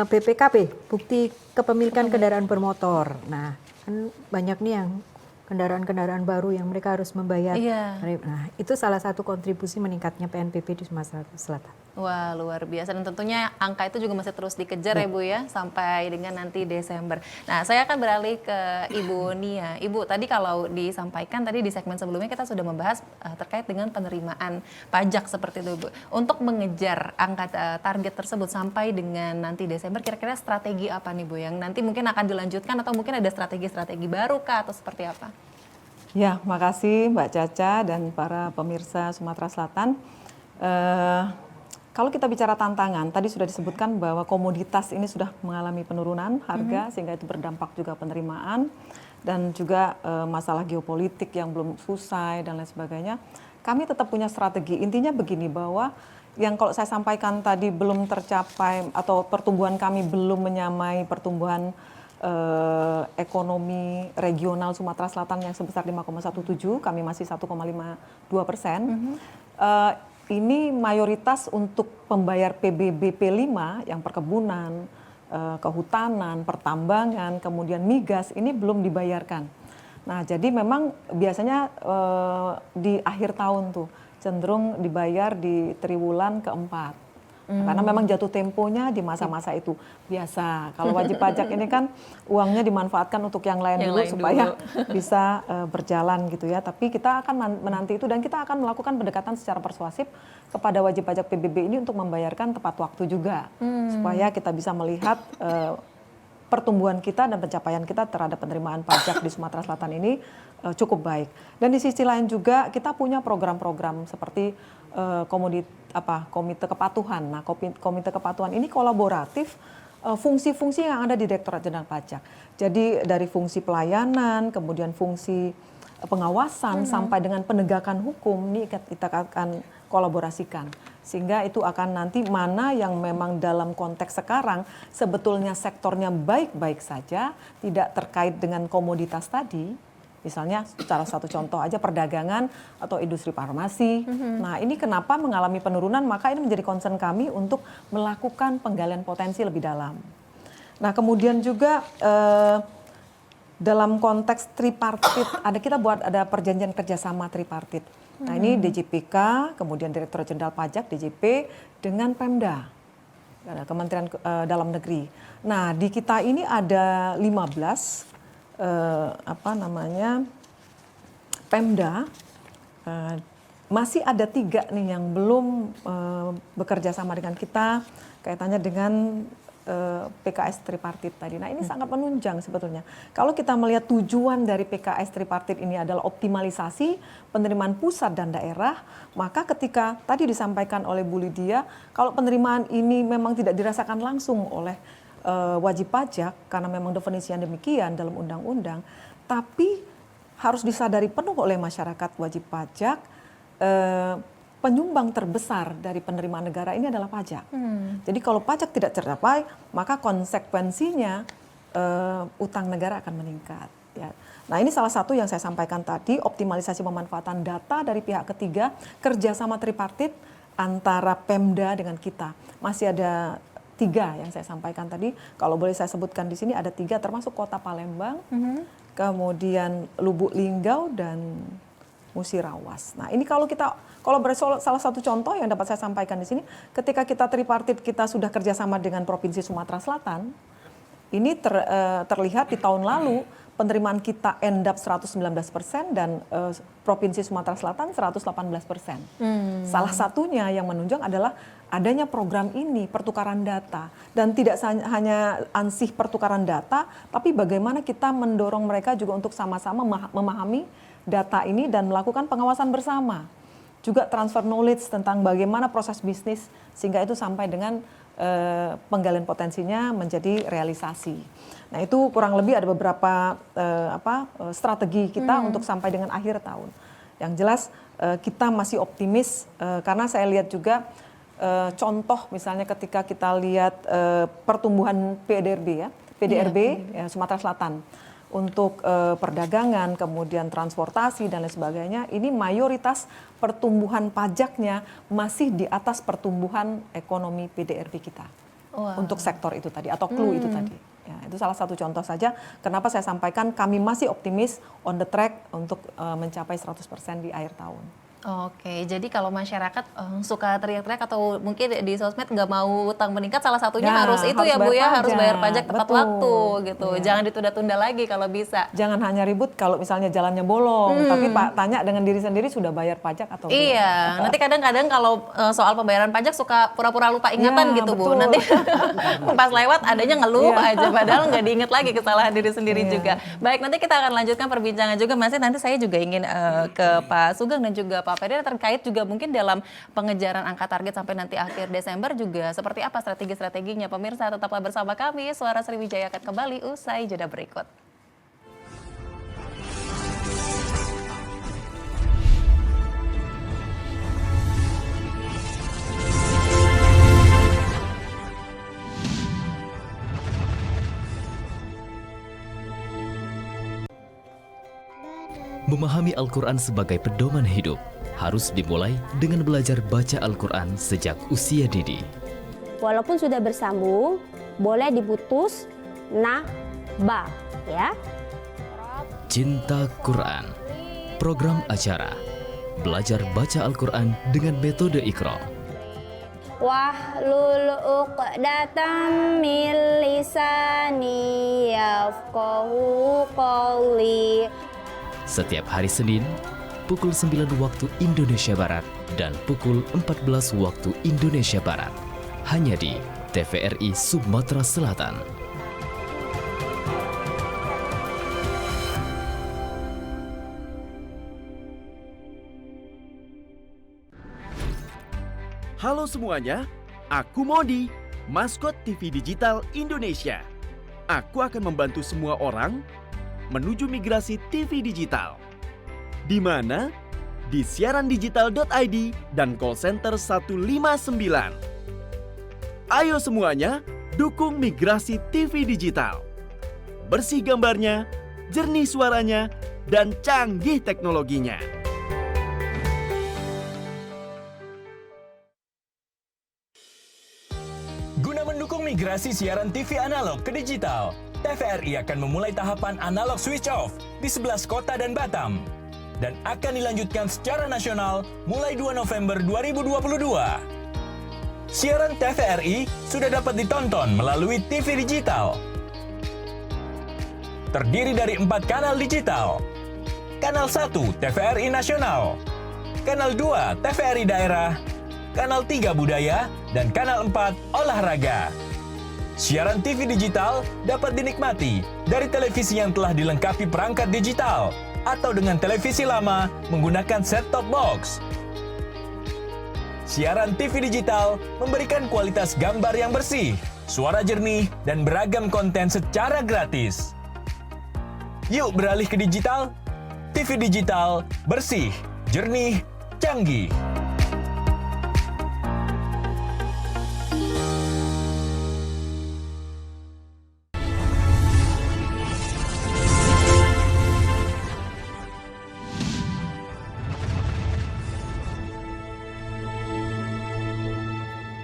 BPKB, bukti kepemilikan kendaraan bermotor. Nah, kan banyak nih yang kendaraan-kendaraan baru yang mereka harus membayar. Nah, itu salah satu kontribusi meningkatnya PNBP di Sumatera Selatan. Wah, luar biasa, dan tentunya angka itu juga masih terus dikejar ya Bu ya sampai dengan nanti Desember. Nah, saya akan beralih ke Ibu Nia. Ibu, tadi kalau disampaikan tadi di segmen sebelumnya kita sudah membahas terkait dengan penerimaan pajak seperti itu Bu. Untuk mengejar angka target tersebut sampai dengan nanti Desember, kira-kira strategi apa nih Bu yang nanti mungkin akan dilanjutkan atau mungkin ada strategi-strategi baru kah atau seperti apa? Ya, makasih Mbak Caca dan para pemirsa Sumatera Selatan. Kalau kita bicara tantangan, tadi sudah disebutkan bahwa komoditas ini sudah mengalami penurunan harga sehingga itu berdampak juga penerimaan dan juga masalah geopolitik yang belum selesai dan lain sebagainya. Kami tetap punya strategi. Intinya begini, bahwa yang kalau saya sampaikan tadi belum tercapai atau pertumbuhan kami belum menyamai pertumbuhan ekonomi regional Sumatera Selatan yang sebesar 5,17, kami masih 1,52%. Ini mayoritas untuk pembayar PBBP 5 yang perkebunan, kehutanan, pertambangan, kemudian migas ini belum dibayarkan. Nah, jadi memang biasanya di akhir tahun tuh cenderung dibayar di triwulan keempat. Karena memang jatuh temponya di masa-masa itu biasa. Kalau wajib pajak ini kan uangnya dimanfaatkan untuk yang lain dulu supaya bisa berjalan gitu ya. Tapi kita akan menanti itu dan kita akan melakukan pendekatan secara persuasif kepada wajib pajak PBB ini untuk membayarkan tepat waktu juga, supaya kita bisa melihat pertumbuhan kita dan pencapaian kita terhadap penerimaan pajak di Sumatera Selatan ini cukup baik. Dan di sisi lain juga kita punya program-program seperti komite kepatuhan. Nah, komite kepatuhan ini kolaboratif fungsi-fungsi yang ada di Direktorat Jenderal Pajak. Jadi dari fungsi pelayanan, kemudian fungsi pengawasan sampai dengan penegakan hukum ini kita akan kolaborasikan. Sehingga itu akan nanti mana yang memang dalam konteks sekarang sebetulnya sektornya baik-baik saja, tidak terkait dengan komoditas tadi. Misalnya salah satu contoh aja perdagangan atau industri farmasi. Nah, ini kenapa mengalami penurunan, maka ini menjadi concern kami untuk melakukan penggalian potensi lebih dalam. Nah, kemudian juga dalam konteks tripartit, kita buat perjanjian kerjasama tripartit. Nah ini DJPK, kemudian Direktorat Jenderal Pajak DJP dengan Pemda, Kementerian Dalam Negeri. Nah di kita ini ada 15 Pemda, masih ada 3 nih yang belum bekerja sama dengan kita kaitannya dengan PKS tripartit tadi. Nah ini sangat menunjang sebetulnya. Kalau kita melihat tujuan dari PKS tripartit ini adalah optimalisasi penerimaan pusat dan daerah, maka ketika tadi disampaikan oleh Bu Lydia, kalau penerimaan ini memang tidak dirasakan langsung oleh wajib pajak, karena memang definisinya demikian dalam undang-undang, tapi harus disadari penuh oleh masyarakat wajib pajak, penyumbang terbesar dari penerimaan negara ini adalah pajak. Jadi kalau pajak tidak tercapai, maka konsekuensinya utang negara akan meningkat. Ya. Nah ini salah satu yang saya sampaikan tadi, optimalisasi pemanfaatan data dari pihak ketiga, kerjasama tripartit antara Pemda dengan kita. Masih ada 3 yang saya sampaikan tadi. Kalau boleh saya sebutkan di sini ada 3, termasuk Kota Palembang, kemudian Lubuk Linggau dan Musirawas. Nah ini kalau salah satu contoh yang dapat saya sampaikan di sini, ketika kita tripartit kita sudah kerjasama dengan Provinsi Sumatera Selatan, ini terlihat di tahun lalu penerimaan kita endap 119% dan Provinsi Sumatera Selatan 118%. Salah satunya yang menunjang adalah adanya program ini, pertukaran data. Dan tidak hanya ansih pertukaran data, tapi bagaimana kita mendorong mereka juga untuk sama-sama memahami data ini dan melakukan pengawasan bersama. Juga transfer knowledge tentang bagaimana proses bisnis sehingga itu sampai dengan penggalian potensinya menjadi realisasi. Nah itu kurang lebih ada beberapa strategi kita untuk sampai dengan akhir tahun. Yang jelas kita masih optimis karena saya lihat juga contoh misalnya ketika kita lihat pertumbuhan PDRB ya, Sumatera Selatan. Untuk perdagangan, kemudian transportasi dan lain sebagainya, ini mayoritas pertumbuhan pajaknya masih di atas pertumbuhan ekonomi PDRB kita. Untuk sektor itu tadi, atau clue itu tadi. Ya, itu salah satu contoh saja kenapa saya sampaikan kami masih optimis on the track untuk mencapai 100% di akhir tahun. Oke, jadi kalau masyarakat suka teriak-teriak atau mungkin di sosmed nggak mau utang meningkat, salah satunya harus itu ya Bu ya, harus bayar pajak tepat waktu gitu. Jangan ditunda-tunda lagi kalau bisa. Jangan hanya ribut kalau misalnya jalannya bolong, tapi Pak tanya dengan diri sendiri sudah bayar pajak atau belum. Iya, nanti kadang-kadang kalau soal pembayaran pajak suka pura-pura lupa ingatan gitu Bu. Nanti pas lewat adanya ngeluh aja, padahal nggak diingat lagi kesalahan diri sendiri juga. Baik, nanti kita akan lanjutkan perbincangan juga Mas. Nanti saya juga ingin ke Pak Sugeng dan juga Pak Ferry terkait juga mungkin dalam pengejaran angka target sampai nanti akhir Desember juga seperti apa strategi-strateginya. Pemirsa tetaplah bersama kami, Suara Sriwijaya akan kembali usai jeda berikut. Memahami Al-Quran sebagai pedoman hidup harus dimulai dengan belajar baca Al-Quran sejak usia dini. Walaupun sudah bersambung, boleh diputus ba ya. Cinta Quran. Program acara belajar baca Al-Quran dengan metode Iqra. Wahlul 'uqdatam min lisani yafqahu qawli. Setiap hari Senin pukul 9 waktu Indonesia Barat dan pukul 14 waktu Indonesia Barat. Hanya di TVRI Sumatera Selatan. Halo semuanya, aku Modi, maskot TV Digital Indonesia. Aku akan membantu semua orang menuju migrasi TV digital. Di mana? Di siarandigital.id dan call center 159. Ayo semuanya, dukung migrasi TV digital. Bersih gambarnya, jernih suaranya, dan canggih teknologinya. Guna mendukung migrasi siaran TV analog ke digital, TVRI akan memulai tahapan analog switch off di 11 kota dan Batam dan akan dilanjutkan secara nasional mulai 2 November 2022. Siaran TVRI sudah dapat ditonton melalui TV digital. Terdiri dari 4 kanal digital. Kanal 1 TVRI Nasional, Kanal 2 TVRI Daerah, Kanal 3 Budaya, dan Kanal 4 Olahraga. Siaran TV digital dapat dinikmati dari televisi yang telah dilengkapi perangkat digital atau dengan televisi lama menggunakan set-top box. Siaran TV digital memberikan kualitas gambar yang bersih, suara jernih, dan beragam konten secara gratis. Yuk beralih ke digital. TV digital bersih, jernih, canggih.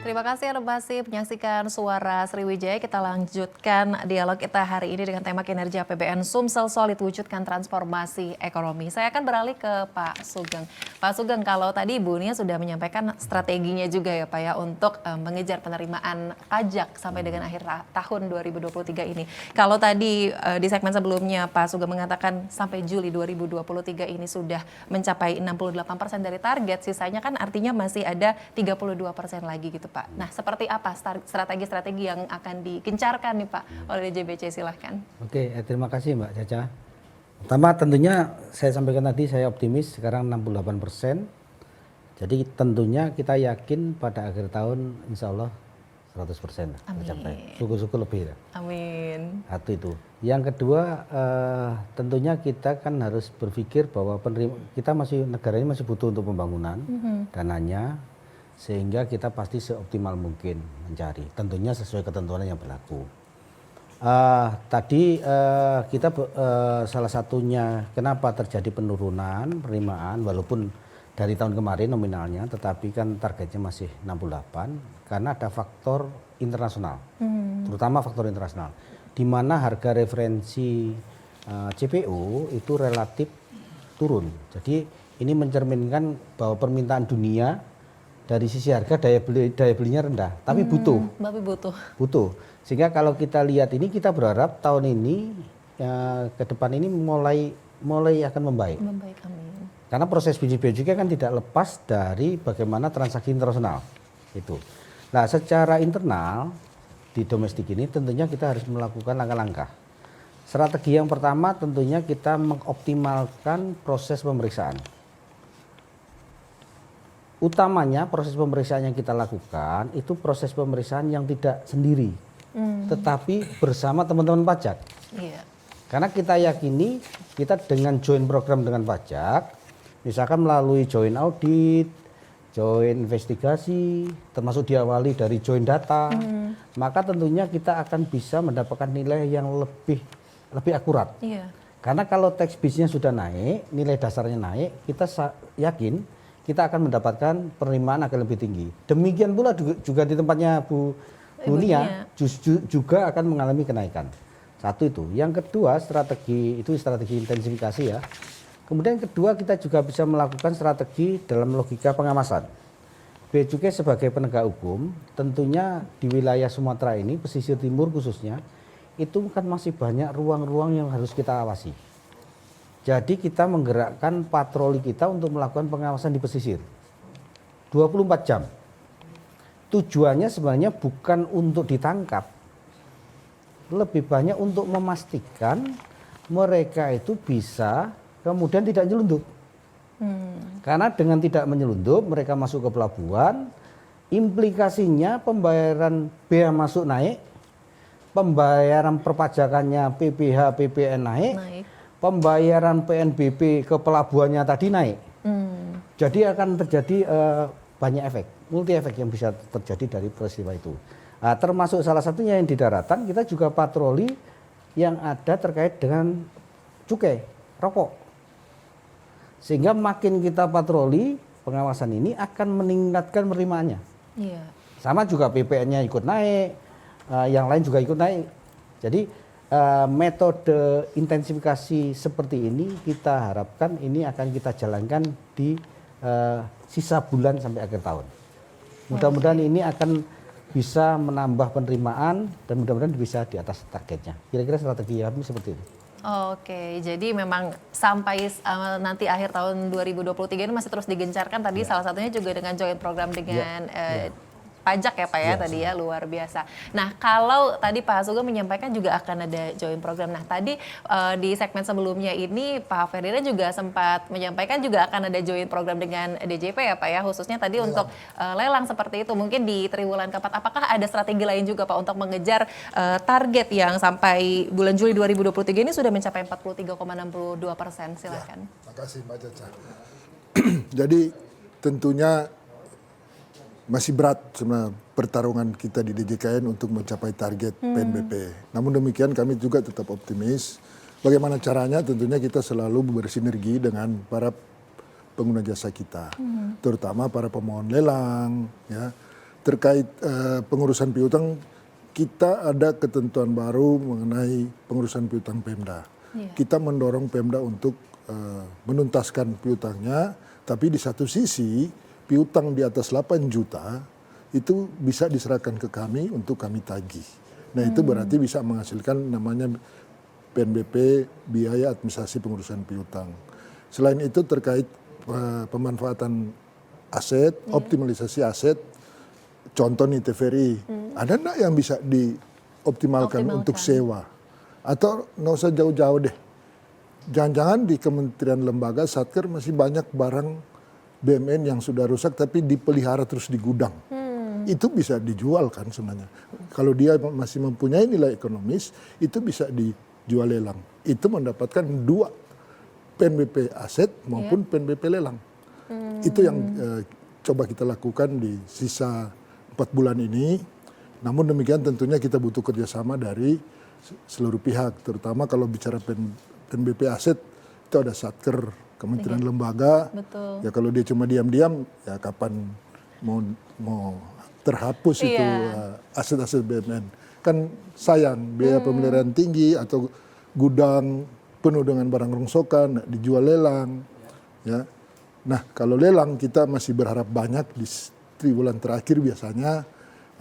Terima kasih Anda masih menyaksikan Suara Sriwijaya. Kita lanjutkan dialog kita hari ini dengan tema kinerja APBN Sumsel Solid wujudkan transformasi ekonomi. Saya akan beralih ke Pak Sugeng. Pak Sugeng, kalau tadi Ibu Nia sudah menyampaikan strateginya juga ya Pak ya untuk mengejar penerimaan pajak sampai dengan akhir tahun 2023 ini. Kalau tadi di segmen sebelumnya Pak Sugeng mengatakan sampai Juli 2023 ini sudah mencapai 68% dari target, sisanya kan artinya masih ada 32% lagi gitu Pak. Nah, seperti apa strategi-strategi yang akan digencarkan nih Pak oleh DJBC, silahkan. Oke, terima kasih Mbak Caca. Pertama tentunya saya sampaikan tadi saya optimis sekarang 68%. Jadi tentunya kita yakin pada akhir tahun insya Allah 100% tercapai. Syukur-syukur lebih. Amin. Satu itu. Yang kedua tentunya kita kan harus berpikir bahwa kita negara ini masih butuh untuk pembangunan dananya. Sehingga kita pasti seoptimal mungkin mencari, tentunya sesuai ketentuan yang berlaku. Tadi kita salah satunya kenapa terjadi penurunan penerimaan walaupun dari tahun kemarin nominalnya, tetapi kan targetnya masih 68 karena ada faktor internasional, terutama faktor internasional, di mana harga referensi CPO itu relatif turun. Jadi ini mencerminkan bahwa permintaan dunia dari sisi harga daya belinya rendah, tapi butuh. Sehingga kalau kita lihat ini kita berharap tahun ini ke depan ini mulai akan membaik. Amin. Karena proses bea cukai kan tidak lepas dari bagaimana transaksi internasional itu. Nah, secara internal di domestik ini tentunya kita harus melakukan langkah-langkah. Strategi yang pertama tentunya kita mengoptimalkan proses pemeriksaan. Utamanya proses pemeriksaan yang kita lakukan itu proses pemeriksaan yang tidak sendiri, tetapi bersama teman-teman pajak. Karena kita yakini kita dengan join program dengan pajak, misalkan melalui join audit, join investigasi, termasuk diawali dari join data, maka tentunya kita akan bisa mendapatkan nilai yang lebih akurat. Karena kalau tax base-nya sudah naik, nilai dasarnya naik, kita yakin kita akan mendapatkan penerimaan akan lebih tinggi. Demikian pula juga di tempatnya Bu Nia juga akan mengalami kenaikan. Satu itu. Yang kedua strategi intensifikasi ya. Kemudian kedua kita juga bisa melakukan strategi dalam logika pengawasan. Bea Cukai sebagai penegak hukum tentunya di wilayah Sumatera ini, pesisir timur khususnya, itu kan masih banyak ruang-ruang yang harus kita awasi. Jadi kita menggerakkan patroli kita untuk melakukan pengawasan di pesisir 24 jam. Tujuannya sebenarnya bukan untuk ditangkap, lebih banyak untuk memastikan mereka itu bisa kemudian tidak nyelundup. Karena dengan tidak menyelundup mereka masuk ke pelabuhan, implikasinya pembayaran bea masuk naik, pembayaran perpajakannya PPh, PPN naik. Pembayaran PNBP ke pelabuhannya tadi naik. Jadi akan terjadi banyak efek, multi efek yang bisa terjadi dari peristiwa itu. Termasuk salah satunya yang di daratan kita juga patroli yang ada terkait dengan cukai rokok. Sehingga makin kita patroli pengawasan ini akan meningkatkan penerimaannya. Sama juga PPN-nya ikut naik, yang lain juga ikut naik. Jadi metode intensifikasi seperti ini kita harapkan ini akan kita jalankan di sisa bulan sampai akhir tahun. Mudah-mudahan ini akan bisa menambah penerimaan dan mudah-mudahan bisa di atas targetnya. Kira-kira strategi kami seperti itu. Oke, jadi memang sampai nanti akhir tahun 2023 ini masih terus digencarkan tadi salah satunya juga dengan joint program dengan pajak ya Pak ya tadi ya, luar biasa. Nah kalau tadi Pak Sugeng menyampaikan juga akan ada joint program. Nah tadi di segmen sebelumnya ini Pak Ferdinand juga sempat menyampaikan juga akan ada joint program dengan DJP ya Pak ya, khususnya tadi untuk lelang seperti itu. Mungkin di triwulan keempat, apakah ada strategi lain juga Pak untuk mengejar target yang sampai bulan Juli 2023 ini sudah mencapai 43,62%? Silakan. Terima kasih Mbak Caca. Jadi tentunya masih berat sebenarnya pertarungan kita di DJKN untuk mencapai target PNBP. Namun demikian kami juga tetap optimis. Bagaimana caranya? Tentunya kita selalu bersinergi dengan para pengguna jasa kita, terutama para pemohon lelang. Ya. Terkait pengurusan piutang, kita ada ketentuan baru mengenai pengurusan piutang Pemda. Kita mendorong Pemda untuk menuntaskan piutangnya, tapi di satu sisi piutang di atas 8 juta itu bisa diserahkan ke kami untuk kami tagih. Nah itu berarti bisa menghasilkan namanya PNBP, biaya administrasi pengurusan piutang. Selain itu terkait pemanfaatan aset, optimalisasi aset, contoh nih TVRI, ada enggak yang bisa dioptimalkan untuk sewa? Atau nggak usah jauh-jauh deh, jangan-jangan di kementerian lembaga Satker masih banyak barang BUMN yang sudah rusak tapi dipelihara terus di gudang. Itu bisa dijual kan sebenarnya. Kalau dia masih mempunyai nilai ekonomis, itu bisa dijual lelang. Itu mendapatkan 2 PNBP aset maupun PNBP lelang. Itu yang coba kita lakukan di sisa 4 bulan ini. Namun demikian tentunya kita butuh kerjasama dari seluruh pihak. Terutama kalau bicara PNBP aset, itu ada Satker, kementerian lembaga. Betul. Ya kalau dia cuma diam-diam, ya kapan mau terhapus itu aset-aset BUMN. Kan sayang biaya pemeliharaan tinggi atau gudang penuh dengan barang rongsokan dijual lelang. Ya. Nah kalau lelang kita masih berharap banyak di triwulan terakhir biasanya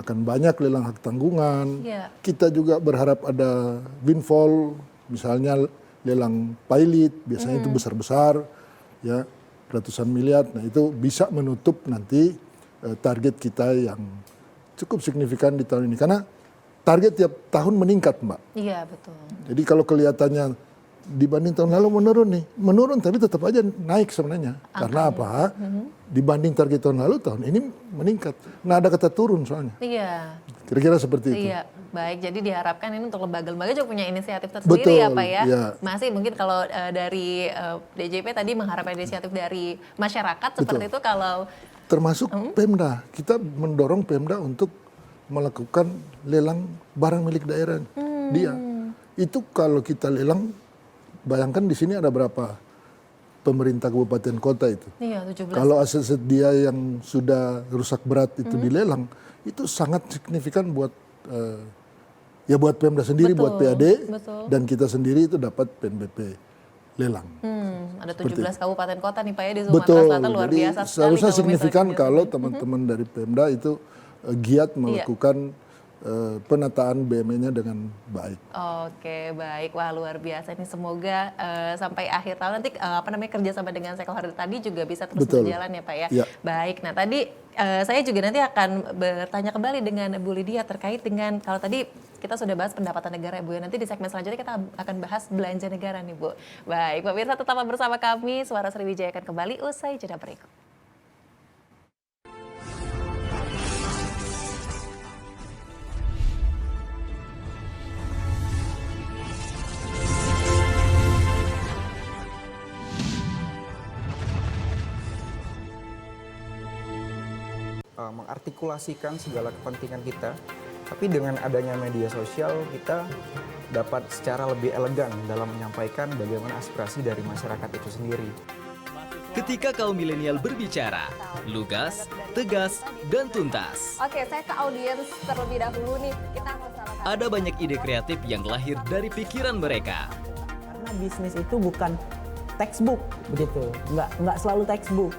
akan banyak lelang hak tanggungan. Kita juga berharap ada windfall, misalnya lelang pilot, biasanya itu besar-besar, ya ratusan miliar. Nah itu bisa menutup nanti target kita yang cukup signifikan di tahun ini. Karena target tiap tahun meningkat, Mbak. Iya, betul. Jadi kalau kelihatannya dibanding tahun lalu menurun tapi tetap aja naik sebenarnya. Karena apa? Dibanding target tahun lalu, tahun ini meningkat. Nah ada kata turun soalnya. Iya. Kira-kira seperti itu. Iya, baik. Jadi diharapkan ini untuk lembaga-lembaga juga punya inisiatif tersendiri ya Pak ya. Iya. Masih mungkin kalau dari DJP tadi mengharapkan inisiatif dari masyarakat seperti itu kalau termasuk Pemda. Kita mendorong Pemda untuk melakukan lelang barang milik daerah. Dia. Itu kalau kita lelang, bayangkan di sini ada berapa pemerintah kabupaten kota itu. Iya, 17. Kalau aset-aset dia yang sudah rusak berat itu dilelang, itu sangat signifikan buat ya buat Pemda sendiri, buat PAD, dan kita sendiri itu dapat PNBP lelang. Ada 17 kabupaten kota nih Pak ya di Sumatera Selatan, luar jadi biasa sekali. Seharusnya signifikan kalau teman-teman dari Pemda itu giat melakukan penataan BUMN-nya dengan baik. Oke, baik. Wah, luar biasa ini. Semoga sampai akhir tahun nanti kerjasama dengan stakeholder tadi juga bisa terus berjalan ya Pak ya. Baik. Nah tadi saya juga nanti akan bertanya kembali dengan Bu Lydia terkait dengan kalau tadi kita sudah bahas pendapatan negara Bu ya. Nanti di segmen selanjutnya kita akan bahas belanja negara nih Bu. Baik, pemirsa tetap bersama kami. Suara Sriwijaya akan kembali usai jeda berikut. Mengartikulasikan segala kepentingan kita, tapi dengan adanya media sosial kita dapat secara lebih elegan dalam menyampaikan bagaimana aspirasi dari masyarakat itu sendiri. Ketika kaum milenial berbicara, lugas, tegas dan tuntas. Oke, saya ke audiens terlebih dahulu nih. Kita Ada banyak ide kreatif yang lahir dari pikiran mereka. Karena bisnis itu bukan textbook begitu, nggak selalu textbook.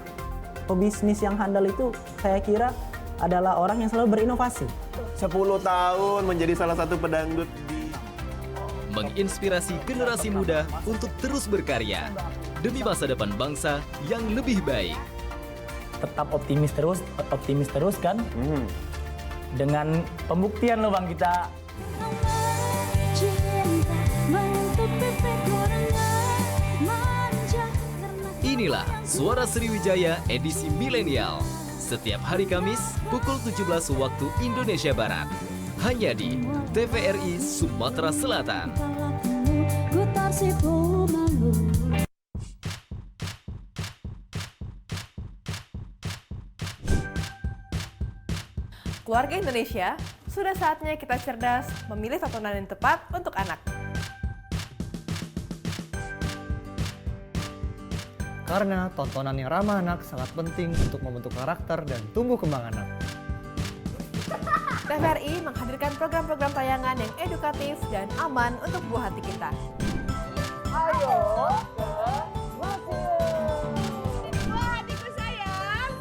Pebisnis yang handal itu saya kira adalah orang yang selalu berinovasi. 10 tahun menjadi salah satu pedangdut Menginspirasi generasi muda untuk terus berkarya demi masa depan bangsa yang lebih baik. Tetap optimis terus kan? Dengan pembuktian loh Bang kita. Inilah Suara Sriwijaya edisi milenial. Setiap hari Kamis pukul 17 waktu Indonesia Barat. Hanya di TVRI Sumatera Selatan. Keluarga Indonesia, sudah saatnya kita cerdas memilih tontonan yang tepat untuk anak. Karena tontonan yang ramah anak sangat penting untuk membentuk karakter dan tumbuh kembang anak. TVRI menghadirkan program-program tayangan yang edukatif dan aman untuk buah hati kita. Ayo ke museum. Buah hatiku sayang.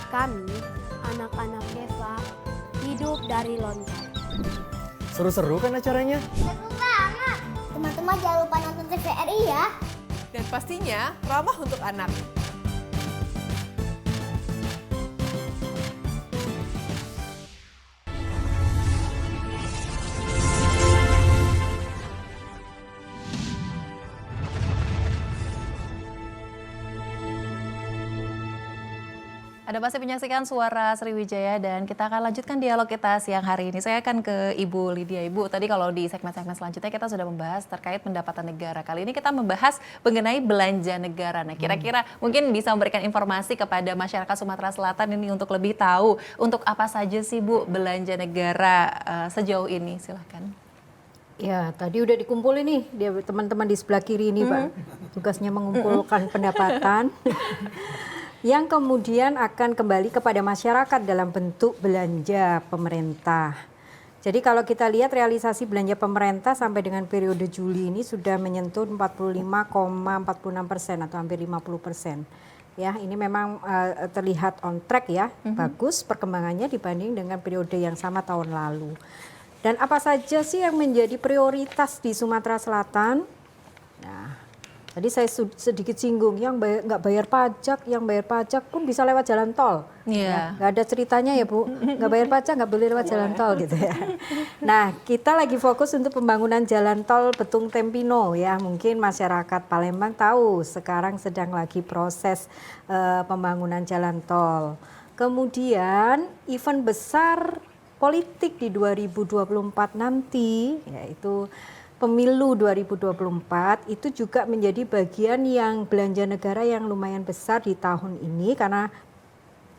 Kami, anak-anak Keva, hidup dari loncat. Seru-seru kan acaranya? Seru banget. Teman-teman jangan lupa nonton TVRI ya. Dan pastinya ramah untuk anak. Ada masih menyaksikan Suara Sriwijaya dan kita akan lanjutkan dialog kita siang hari ini. Saya akan ke Ibu Lydia. Ibu, tadi kalau di segmen-segmen selanjutnya kita sudah membahas terkait pendapatan negara. Kali ini kita membahas mengenai belanja negara. Nah, kira-kira mungkin bisa memberikan informasi kepada masyarakat Sumatera Selatan ini untuk lebih tahu untuk apa saja sih Bu belanja negara sejauh ini. Silakan. Ya, tadi udah dikumpulin nih dia teman-teman di sebelah kiri ini, Pak. Tugasnya mengumpulkan pendapatan. Yang kemudian akan kembali kepada masyarakat dalam bentuk belanja pemerintah. Jadi kalau kita lihat realisasi belanja pemerintah sampai dengan periode Juli ini sudah menyentuh 45,46% atau hampir 50%. Ya, ini memang terlihat on track ya, bagus perkembangannya dibanding dengan periode yang sama tahun lalu. Dan apa saja sih yang menjadi prioritas di Sumatera Selatan? Nah, tadi saya sedikit singgung, yang nggak bayar pajak, yang bayar pajak pun bisa lewat jalan tol. Iya. Nggak ada ceritanya ya Bu, nggak bayar pajak nggak boleh lewat jalan tol gitu ya. Nah, kita lagi fokus untuk pembangunan jalan tol Betung Tempino ya. Mungkin masyarakat Palembang tahu sekarang sedang lagi proses pembangunan jalan tol. Kemudian event besar politik di 2024 nanti, yaitu Pemilu 2024 itu juga menjadi bagian yang belanja negara yang lumayan besar di tahun ini karena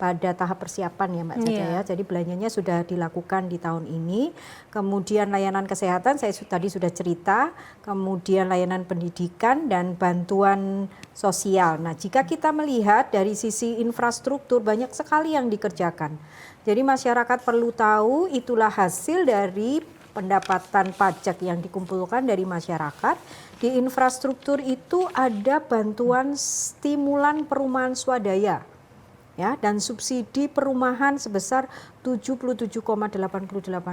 pada tahap persiapan ya Mbak Caca ya. Jadi belanjanya sudah dilakukan di tahun ini. Kemudian layanan kesehatan saya tadi sudah cerita, kemudian layanan pendidikan dan bantuan sosial. Nah, jika kita melihat dari sisi infrastruktur banyak sekali yang dikerjakan. Jadi masyarakat perlu tahu itulah hasil dari pendapatan pajak yang dikumpulkan dari masyarakat. Di infrastruktur itu ada bantuan stimulan perumahan swadaya ya, dan subsidi perumahan sebesar 77,88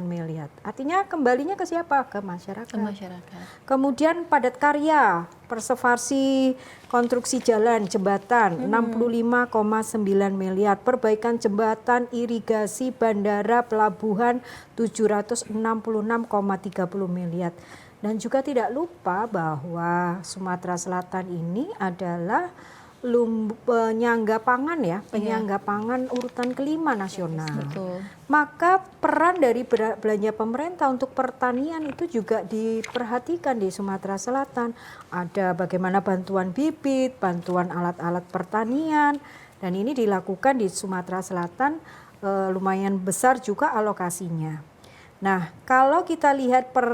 miliar. Artinya kembalinya ke siapa? Ke masyarakat. Ke masyarakat. Kemudian padat karya, preservasi konstruksi jalan, jembatan 65,9 miliar, perbaikan jembatan, irigasi, bandara, pelabuhan 766,30 miliar. Dan juga tidak lupa bahwa Sumatera Selatan ini adalah penyangga pangan ya, penyangga pangan urutan kelima nasional. Betul. Maka peran dari belanja pemerintah untuk pertanian itu juga diperhatikan di Sumatera Selatan. Ada bagaimana bantuan bibit, bantuan alat-alat pertanian, dan ini dilakukan di Sumatera Selatan lumayan besar juga alokasinya. Nah, kalau kita lihat per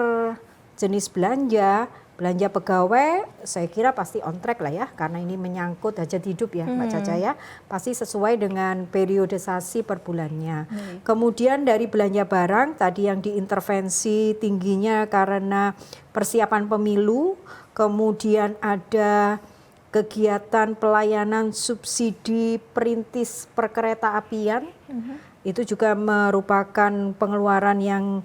jenis belanja, Belanja pegawai saya kira pasti on track lah ya, karena ini menyangkut hajat hidup ya Mbak Caca ya, pasti sesuai dengan periodisasi per bulannya. Kemudian dari belanja barang tadi yang diintervensi tingginya karena persiapan pemilu, kemudian ada kegiatan pelayanan subsidi perintis perkereta apian, itu juga merupakan pengeluaran yang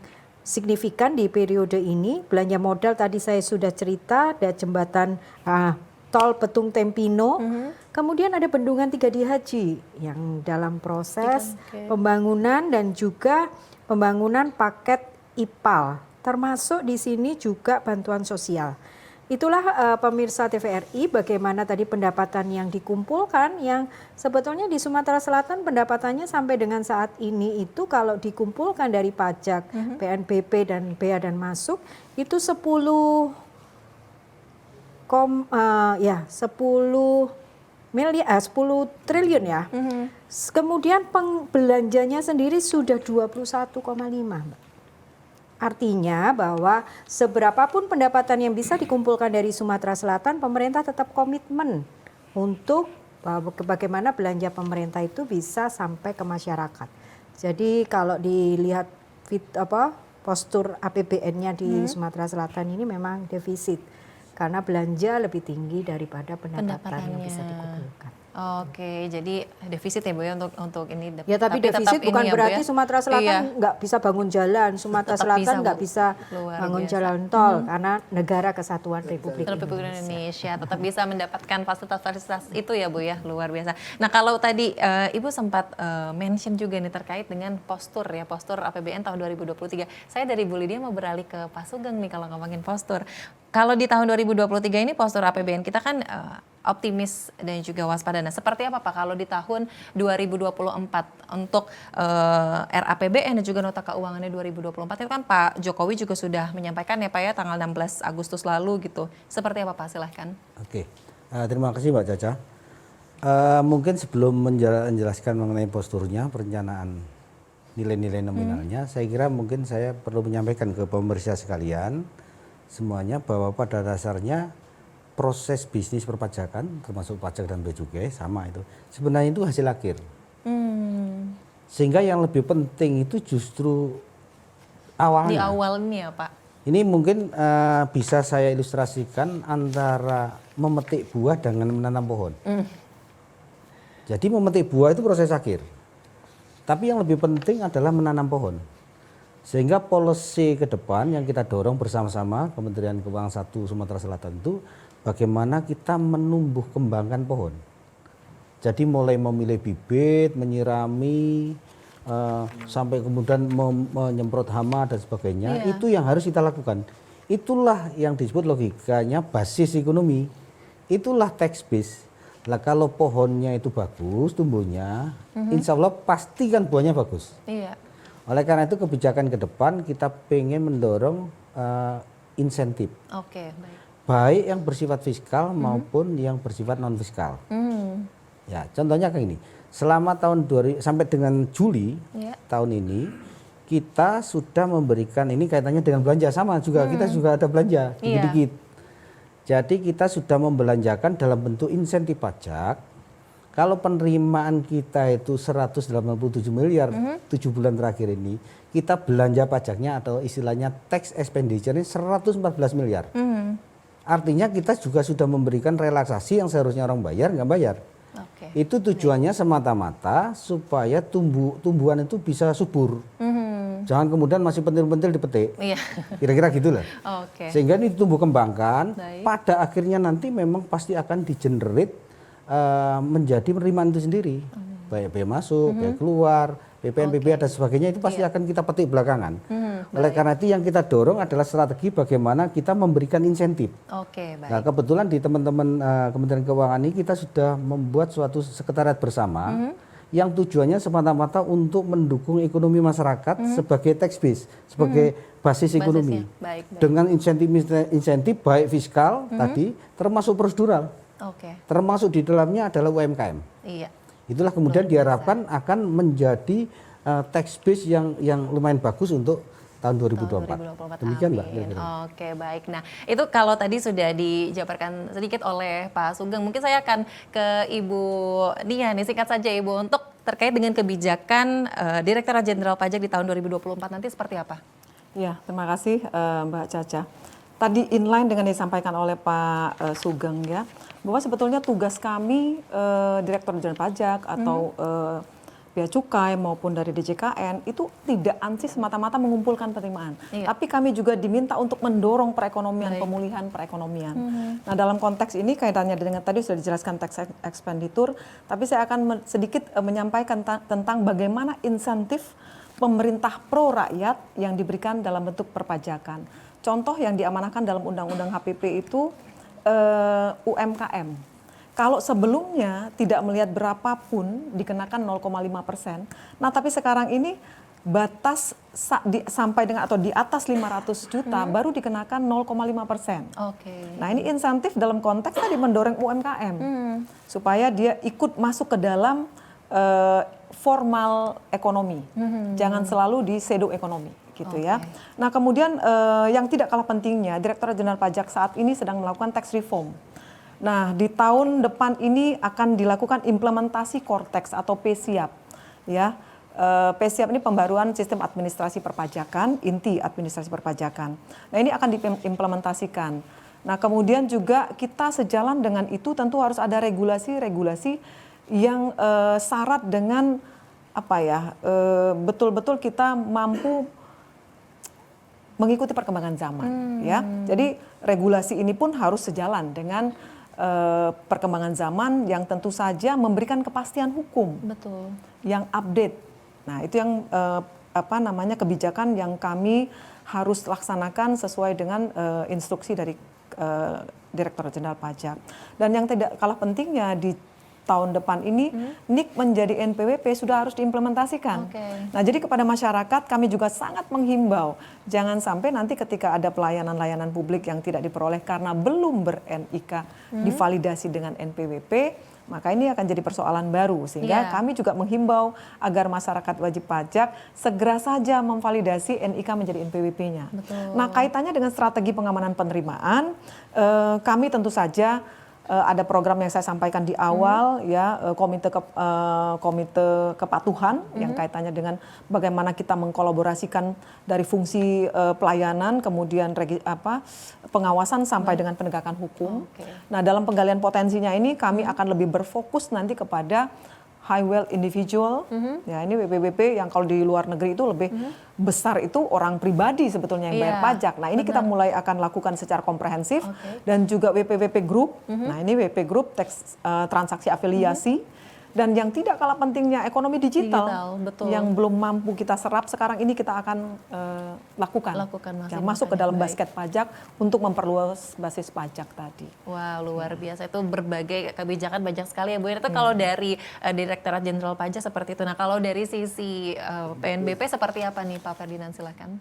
signifikan di periode ini. Belanja modal tadi saya sudah cerita, ada jembatan tol Petung Tempino, kemudian ada bendungan 3D Haji yang dalam proses pembangunan dan juga pembangunan paket IPAL, termasuk di sini juga bantuan sosial. Itulah pemirsa TVRI bagaimana tadi pendapatan yang dikumpulkan, yang sebetulnya di Sumatera Selatan pendapatannya sampai dengan saat ini itu kalau dikumpulkan dari pajak, PNBP dan bea dan masuk itu 10 triliun ya. Kemudian belanjanya sendiri sudah 21,5, Mbak. Artinya bahwa seberapapun pendapatan yang bisa dikumpulkan dari Sumatera Selatan, pemerintah tetap komitmen untuk bagaimana belanja pemerintah itu bisa sampai ke masyarakat. Jadi kalau dilihat postur APBN-nya di Sumatera Selatan ini memang defisit karena belanja lebih tinggi daripada pendapatan yang bisa dikumpulkan. Oke, jadi defisit ya Bu ya untuk ini. Ya tapi defisit bukan berarti Sumatera Selatan nggak bisa bangun jalan, Sumatera Selatan nggak bisa bangun jalan tol karena negara kesatuan Republik Indonesia tetap bisa mendapatkan fasilitas-fasilitas itu ya Bu ya, luar biasa. Nah kalau tadi Ibu sempat mention juga nih terkait dengan postur APBN tahun 2023. Saya dari Bu Lydia mau beralih ke Pak Sugeng nih kalau ngomongin postur. Kalau di tahun 2023 ini postur APBN kita kan optimis dan juga waspada. Nah, seperti apa Pak kalau di tahun 2024 untuk RAPBN dan juga nota keuangannya 2024 itu kan Pak Jokowi juga sudah menyampaikan ya Pak ya tanggal 16 Agustus lalu gitu. Seperti apa Pak? Silahkan. Oke, terima kasih Mbak Caca. Mungkin sebelum menjelaskan mengenai posturnya, perencanaan nilai-nilai nominalnya, saya kira mungkin saya perlu menyampaikan ke pemirsa sekalian semuanya bahwa pada dasarnya proses bisnis perpajakan termasuk pajak dan bea cukai sama itu sebenarnya itu hasil akhir. Sehingga yang lebih penting itu justru awalnya. Di awal ini ya Pak. Ini mungkin bisa saya ilustrasikan antara memetik buah dengan menanam pohon. Jadi memetik buah itu proses akhir. Tapi yang lebih penting adalah menanam pohon. Sehingga policy ke depan yang kita dorong bersama-sama Kementerian Keuangan 1 Sumatera Selatan itu bagaimana kita menumbuh kembangkan pohon. Jadi mulai memilih bibit, menyirami, sampai kemudian menyemprot hama dan sebagainya, itu yang harus kita lakukan. Itulah yang disebut logikanya basis ekonomi. Itulah tax base. Lah kalau pohonnya itu bagus tumbuhnya, insya Allah pasti kan buahnya bagus. Iya. Oleh karena itu kebijakan ke depan kita pengen mendorong insentif. Oke, baik. Baik yang bersifat fiskal maupun yang bersifat non fiskal. Ya, contohnya kayak gini. Selama tahun sampai dengan Juli tahun ini kita sudah memberikan, ini kaitannya dengan belanja sama juga, kita juga ada belanja dikit-dikit. Jadi kita sudah membelanjakan dalam bentuk insentif pajak. Kalau penerimaan kita itu 187 miliar 7 bulan terakhir ini, kita belanja pajaknya atau istilahnya tax expenditure-nya 114 miliar. Artinya kita juga sudah memberikan relaksasi yang seharusnya orang bayar nggak bayar. Itu tujuannya semata-mata supaya tumbuhan itu bisa subur. Jangan kemudian masih pentil-pentil dipetik. Kira-kira gitu lah. Sehingga ini ditumbuh kembangkan, pada akhirnya nanti memang pasti akan di-generate menjadi penerimaan itu sendiri. Baik bea masuk, bea keluar, PPNBP dan sebagainya itu pasti akan kita petik belakangan. Oleh karena itu yang kita dorong adalah strategi bagaimana kita memberikan insentif. Nah, kebetulan di teman-teman Kementerian Keuangan ini kita sudah membuat suatu sekretariat bersama yang tujuannya semata-mata untuk mendukung ekonomi masyarakat sebagai tax base, sebagai basis ekonomi. Dengan insentif baik fiskal tadi termasuk prosedural. Termasuk di dalamnya adalah UMKM. Itulah kemudian diharapkan akan menjadi tax base yang lumayan bagus untuk tahun 2024. Demikian Mbak. Kira-kira. Oke, baik. Nah, itu kalau tadi sudah dijabarkan sedikit oleh Pak Sugeng, mungkin saya akan ke Ibu Nia nih, singkat saja Ibu, untuk terkait dengan kebijakan Direktorat Jenderal Pajak di tahun 2024 nanti seperti apa? Ya, terima kasih Mbak Caca. Tadi inline dengan yang disampaikan oleh Pak Sugeng ya, bahwa sebetulnya tugas kami Direktorat Jenderal Pajak atau Bea Cukai maupun dari DJKN itu tidak ansih semata-mata mengumpulkan penerimaan. Tapi kami juga diminta untuk mendorong perekonomian, pemulihan perekonomian. Nah dalam konteks ini kaitannya dengan tadi sudah dijelaskan tax expenditure, tapi saya akan sedikit menyampaikan tentang bagaimana insentif pemerintah pro rakyat yang diberikan dalam bentuk perpajakan. Contoh yang diamanahkan dalam Undang-Undang HPP itu UMKM. Kalau sebelumnya tidak melihat berapapun dikenakan 0,5%, nah tapi sekarang ini batas sampai dengan atau di atas 500 juta baru dikenakan 0,5%. Nah ini insentif dalam konteks tadi mendorong UMKM supaya dia ikut masuk ke dalam formal ekonomi, jangan selalu di pseudo ekonomi. Gitu ya. Nah kemudian yang tidak kalah pentingnya, Direktorat Jenderal Pajak saat ini sedang melakukan tax reform. Nah, di tahun depan ini akan dilakukan implementasi Cortex atau PSIAP. Ya, PSIAP ini pembaruan sistem administrasi perpajakan, inti administrasi perpajakan. Nah, ini akan diimplementasikan. Nah, kemudian juga kita sejalan dengan itu tentu harus ada regulasi-regulasi yang syarat dengan apa ya, betul-betul kita mampu mengikuti perkembangan zaman. Ya, jadi regulasi ini pun harus sejalan dengan perkembangan zaman yang tentu saja memberikan kepastian hukum yang update. Nah itu yang kebijakan yang kami harus laksanakan sesuai dengan instruksi dari Direktorat Jenderal Pajak. Dan yang tidak kalah pentingnya di tahun depan ini NIK menjadi NPWP sudah harus diimplementasikan. Nah jadi kepada masyarakat kami juga sangat menghimbau jangan sampai nanti ketika ada pelayanan-layanan publik yang tidak diperoleh karena belum ber-NIK divalidasi dengan NPWP, maka ini akan jadi persoalan baru sehingga kami juga menghimbau agar masyarakat wajib pajak segera saja memvalidasi NIK menjadi NPWP-nya. Nah kaitannya dengan strategi pengamanan penerimaan, kami tentu saja ada program yang saya sampaikan di awal ya, komite kepatuhan yang kaitannya dengan bagaimana kita mengkolaborasikan dari fungsi pelayanan kemudian pengawasan sampai dengan penegakan hukum. Nah, dalam penggalian potensinya ini kami akan lebih berfokus nanti kepada high wealth individual. Ya, ini WPWP yang kalau di luar negeri itu lebih besar itu orang pribadi sebetulnya yang bayar pajak. Nah, ini kita mulai akan lakukan secara komprehensif dan juga WPWP Group. Nah, ini WP Group transaksi afiliasi. Dan yang tidak kalah pentingnya ekonomi digital yang belum mampu kita serap sekarang ini kita akan lakukan yang masuk ke dalam basket pajak untuk memperluas basis pajak tadi. Wah luar biasa, itu berbagai kebijakan banyak sekali ya Bu. Itu kalau dari Direktorat Jenderal Pajak seperti itu. Nah kalau dari sisi PNBP seperti apa nih Pak Ferdinand, silakan.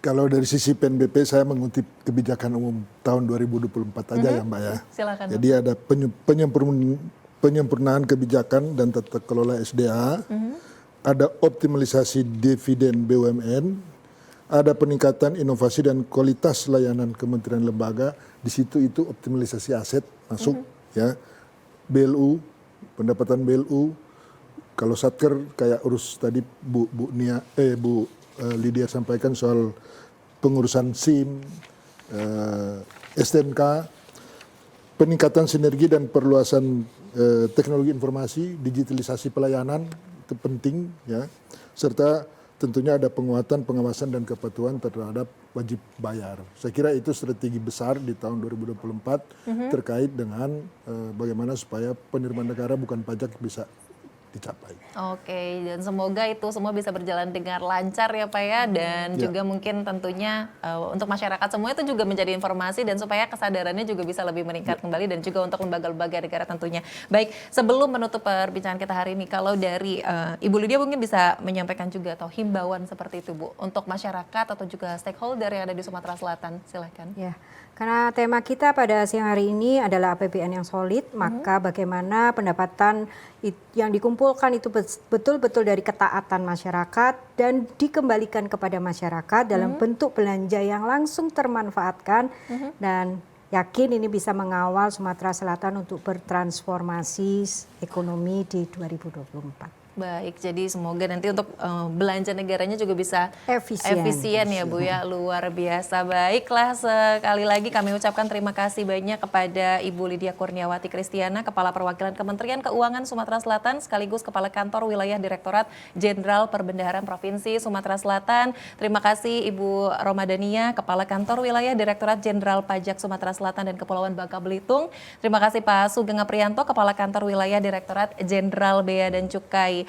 Kalau dari sisi PNBP saya mengutip kebijakan umum tahun 2024 aja ya Mbak ya. Silakan. Jadi ada penyempurnaan kebijakan dan tata kelola SDA, ada optimalisasi dividen BUMN, ada peningkatan inovasi dan kualitas layanan kementerian lembaga. Di situ itu optimalisasi aset masuk, ya, BLU, pendapatan BLU. Kalau Satker kayak urus tadi Bu Lydia sampaikan soal pengurusan SIM, STNK. Peningkatan sinergi dan perluasan teknologi informasi, digitalisasi pelayanan itu penting ya, serta tentunya ada penguatan pengawasan dan kepatuhan terhadap wajib bayar. Saya kira itu strategi besar di tahun 2024 terkait dengan bagaimana supaya penerimaan negara bukan pajak bisa dicapai. Oke, dan semoga itu semua bisa berjalan dengan lancar ya Pak ya, dan juga mungkin tentunya untuk masyarakat semua itu juga menjadi informasi dan supaya kesadarannya juga bisa lebih meningkat kembali dan juga untuk lembaga-lembaga negara tentunya. Baik, sebelum menutup perbincangan kita hari ini, kalau dari Ibu Lydia mungkin bisa menyampaikan juga atau himbauan seperti itu Bu untuk masyarakat atau juga stakeholder yang ada di Sumatera Selatan, silahkan. Ya, Karena tema kita pada siang hari ini adalah APBN yang solid, maka bagaimana pendapatan yang dikumpulkan itu betul-betul dari ketaatan masyarakat dan dikembalikan kepada masyarakat dalam bentuk belanja yang langsung termanfaatkan dan yakin ini bisa mengawal Sumatera Selatan untuk bertransformasi ekonomi di 2024. Baik, jadi semoga nanti untuk belanja negaranya juga bisa efisien ya Bu ya, luar biasa. Baiklah, sekali lagi kami ucapkan terima kasih banyak kepada Ibu Lydia Kurniawati Kristiana, Kepala Perwakilan Kementerian Keuangan Sumatera Selatan, sekaligus Kepala Kantor Wilayah Direktorat Jenderal Perbendaharaan Provinsi Sumatera Selatan. Terima kasih Ibu Romadania, Kepala Kantor Wilayah Direktorat Jenderal Pajak Sumatera Selatan dan Kepulauan Bangka Belitung. Terima kasih Pak Sugeng Aprianto, Kepala Kantor Wilayah Direktorat Jenderal Bea dan Cukai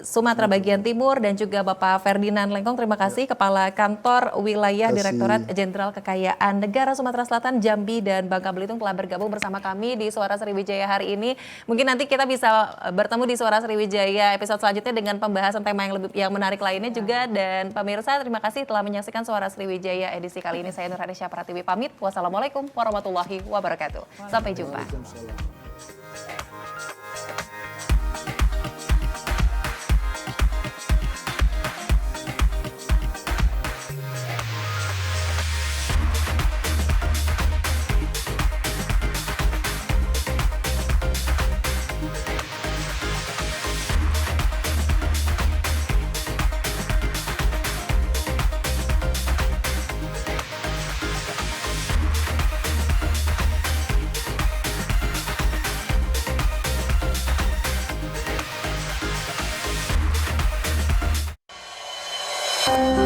Sumatera Bagian Timur, dan juga Bapak Ferdinand Lengkong, terima kasih, Kepala Kantor Wilayah Direktorat Jenderal Kekayaan Negara Sumatera Selatan, Jambi dan Bangka Belitung telah bergabung bersama kami di Suara Sriwijaya hari ini. Mungkin nanti kita bisa bertemu di Suara Sriwijaya episode selanjutnya dengan pembahasan tema yang menarik lainnya juga. Dan pemirsa, terima kasih telah menyaksikan Suara Sriwijaya edisi kali ini. Saya Nurhanisha Pratiwi pamit. Wassalamualaikum warahmatullahi wabarakatuh. Sampai jumpa. Thank you.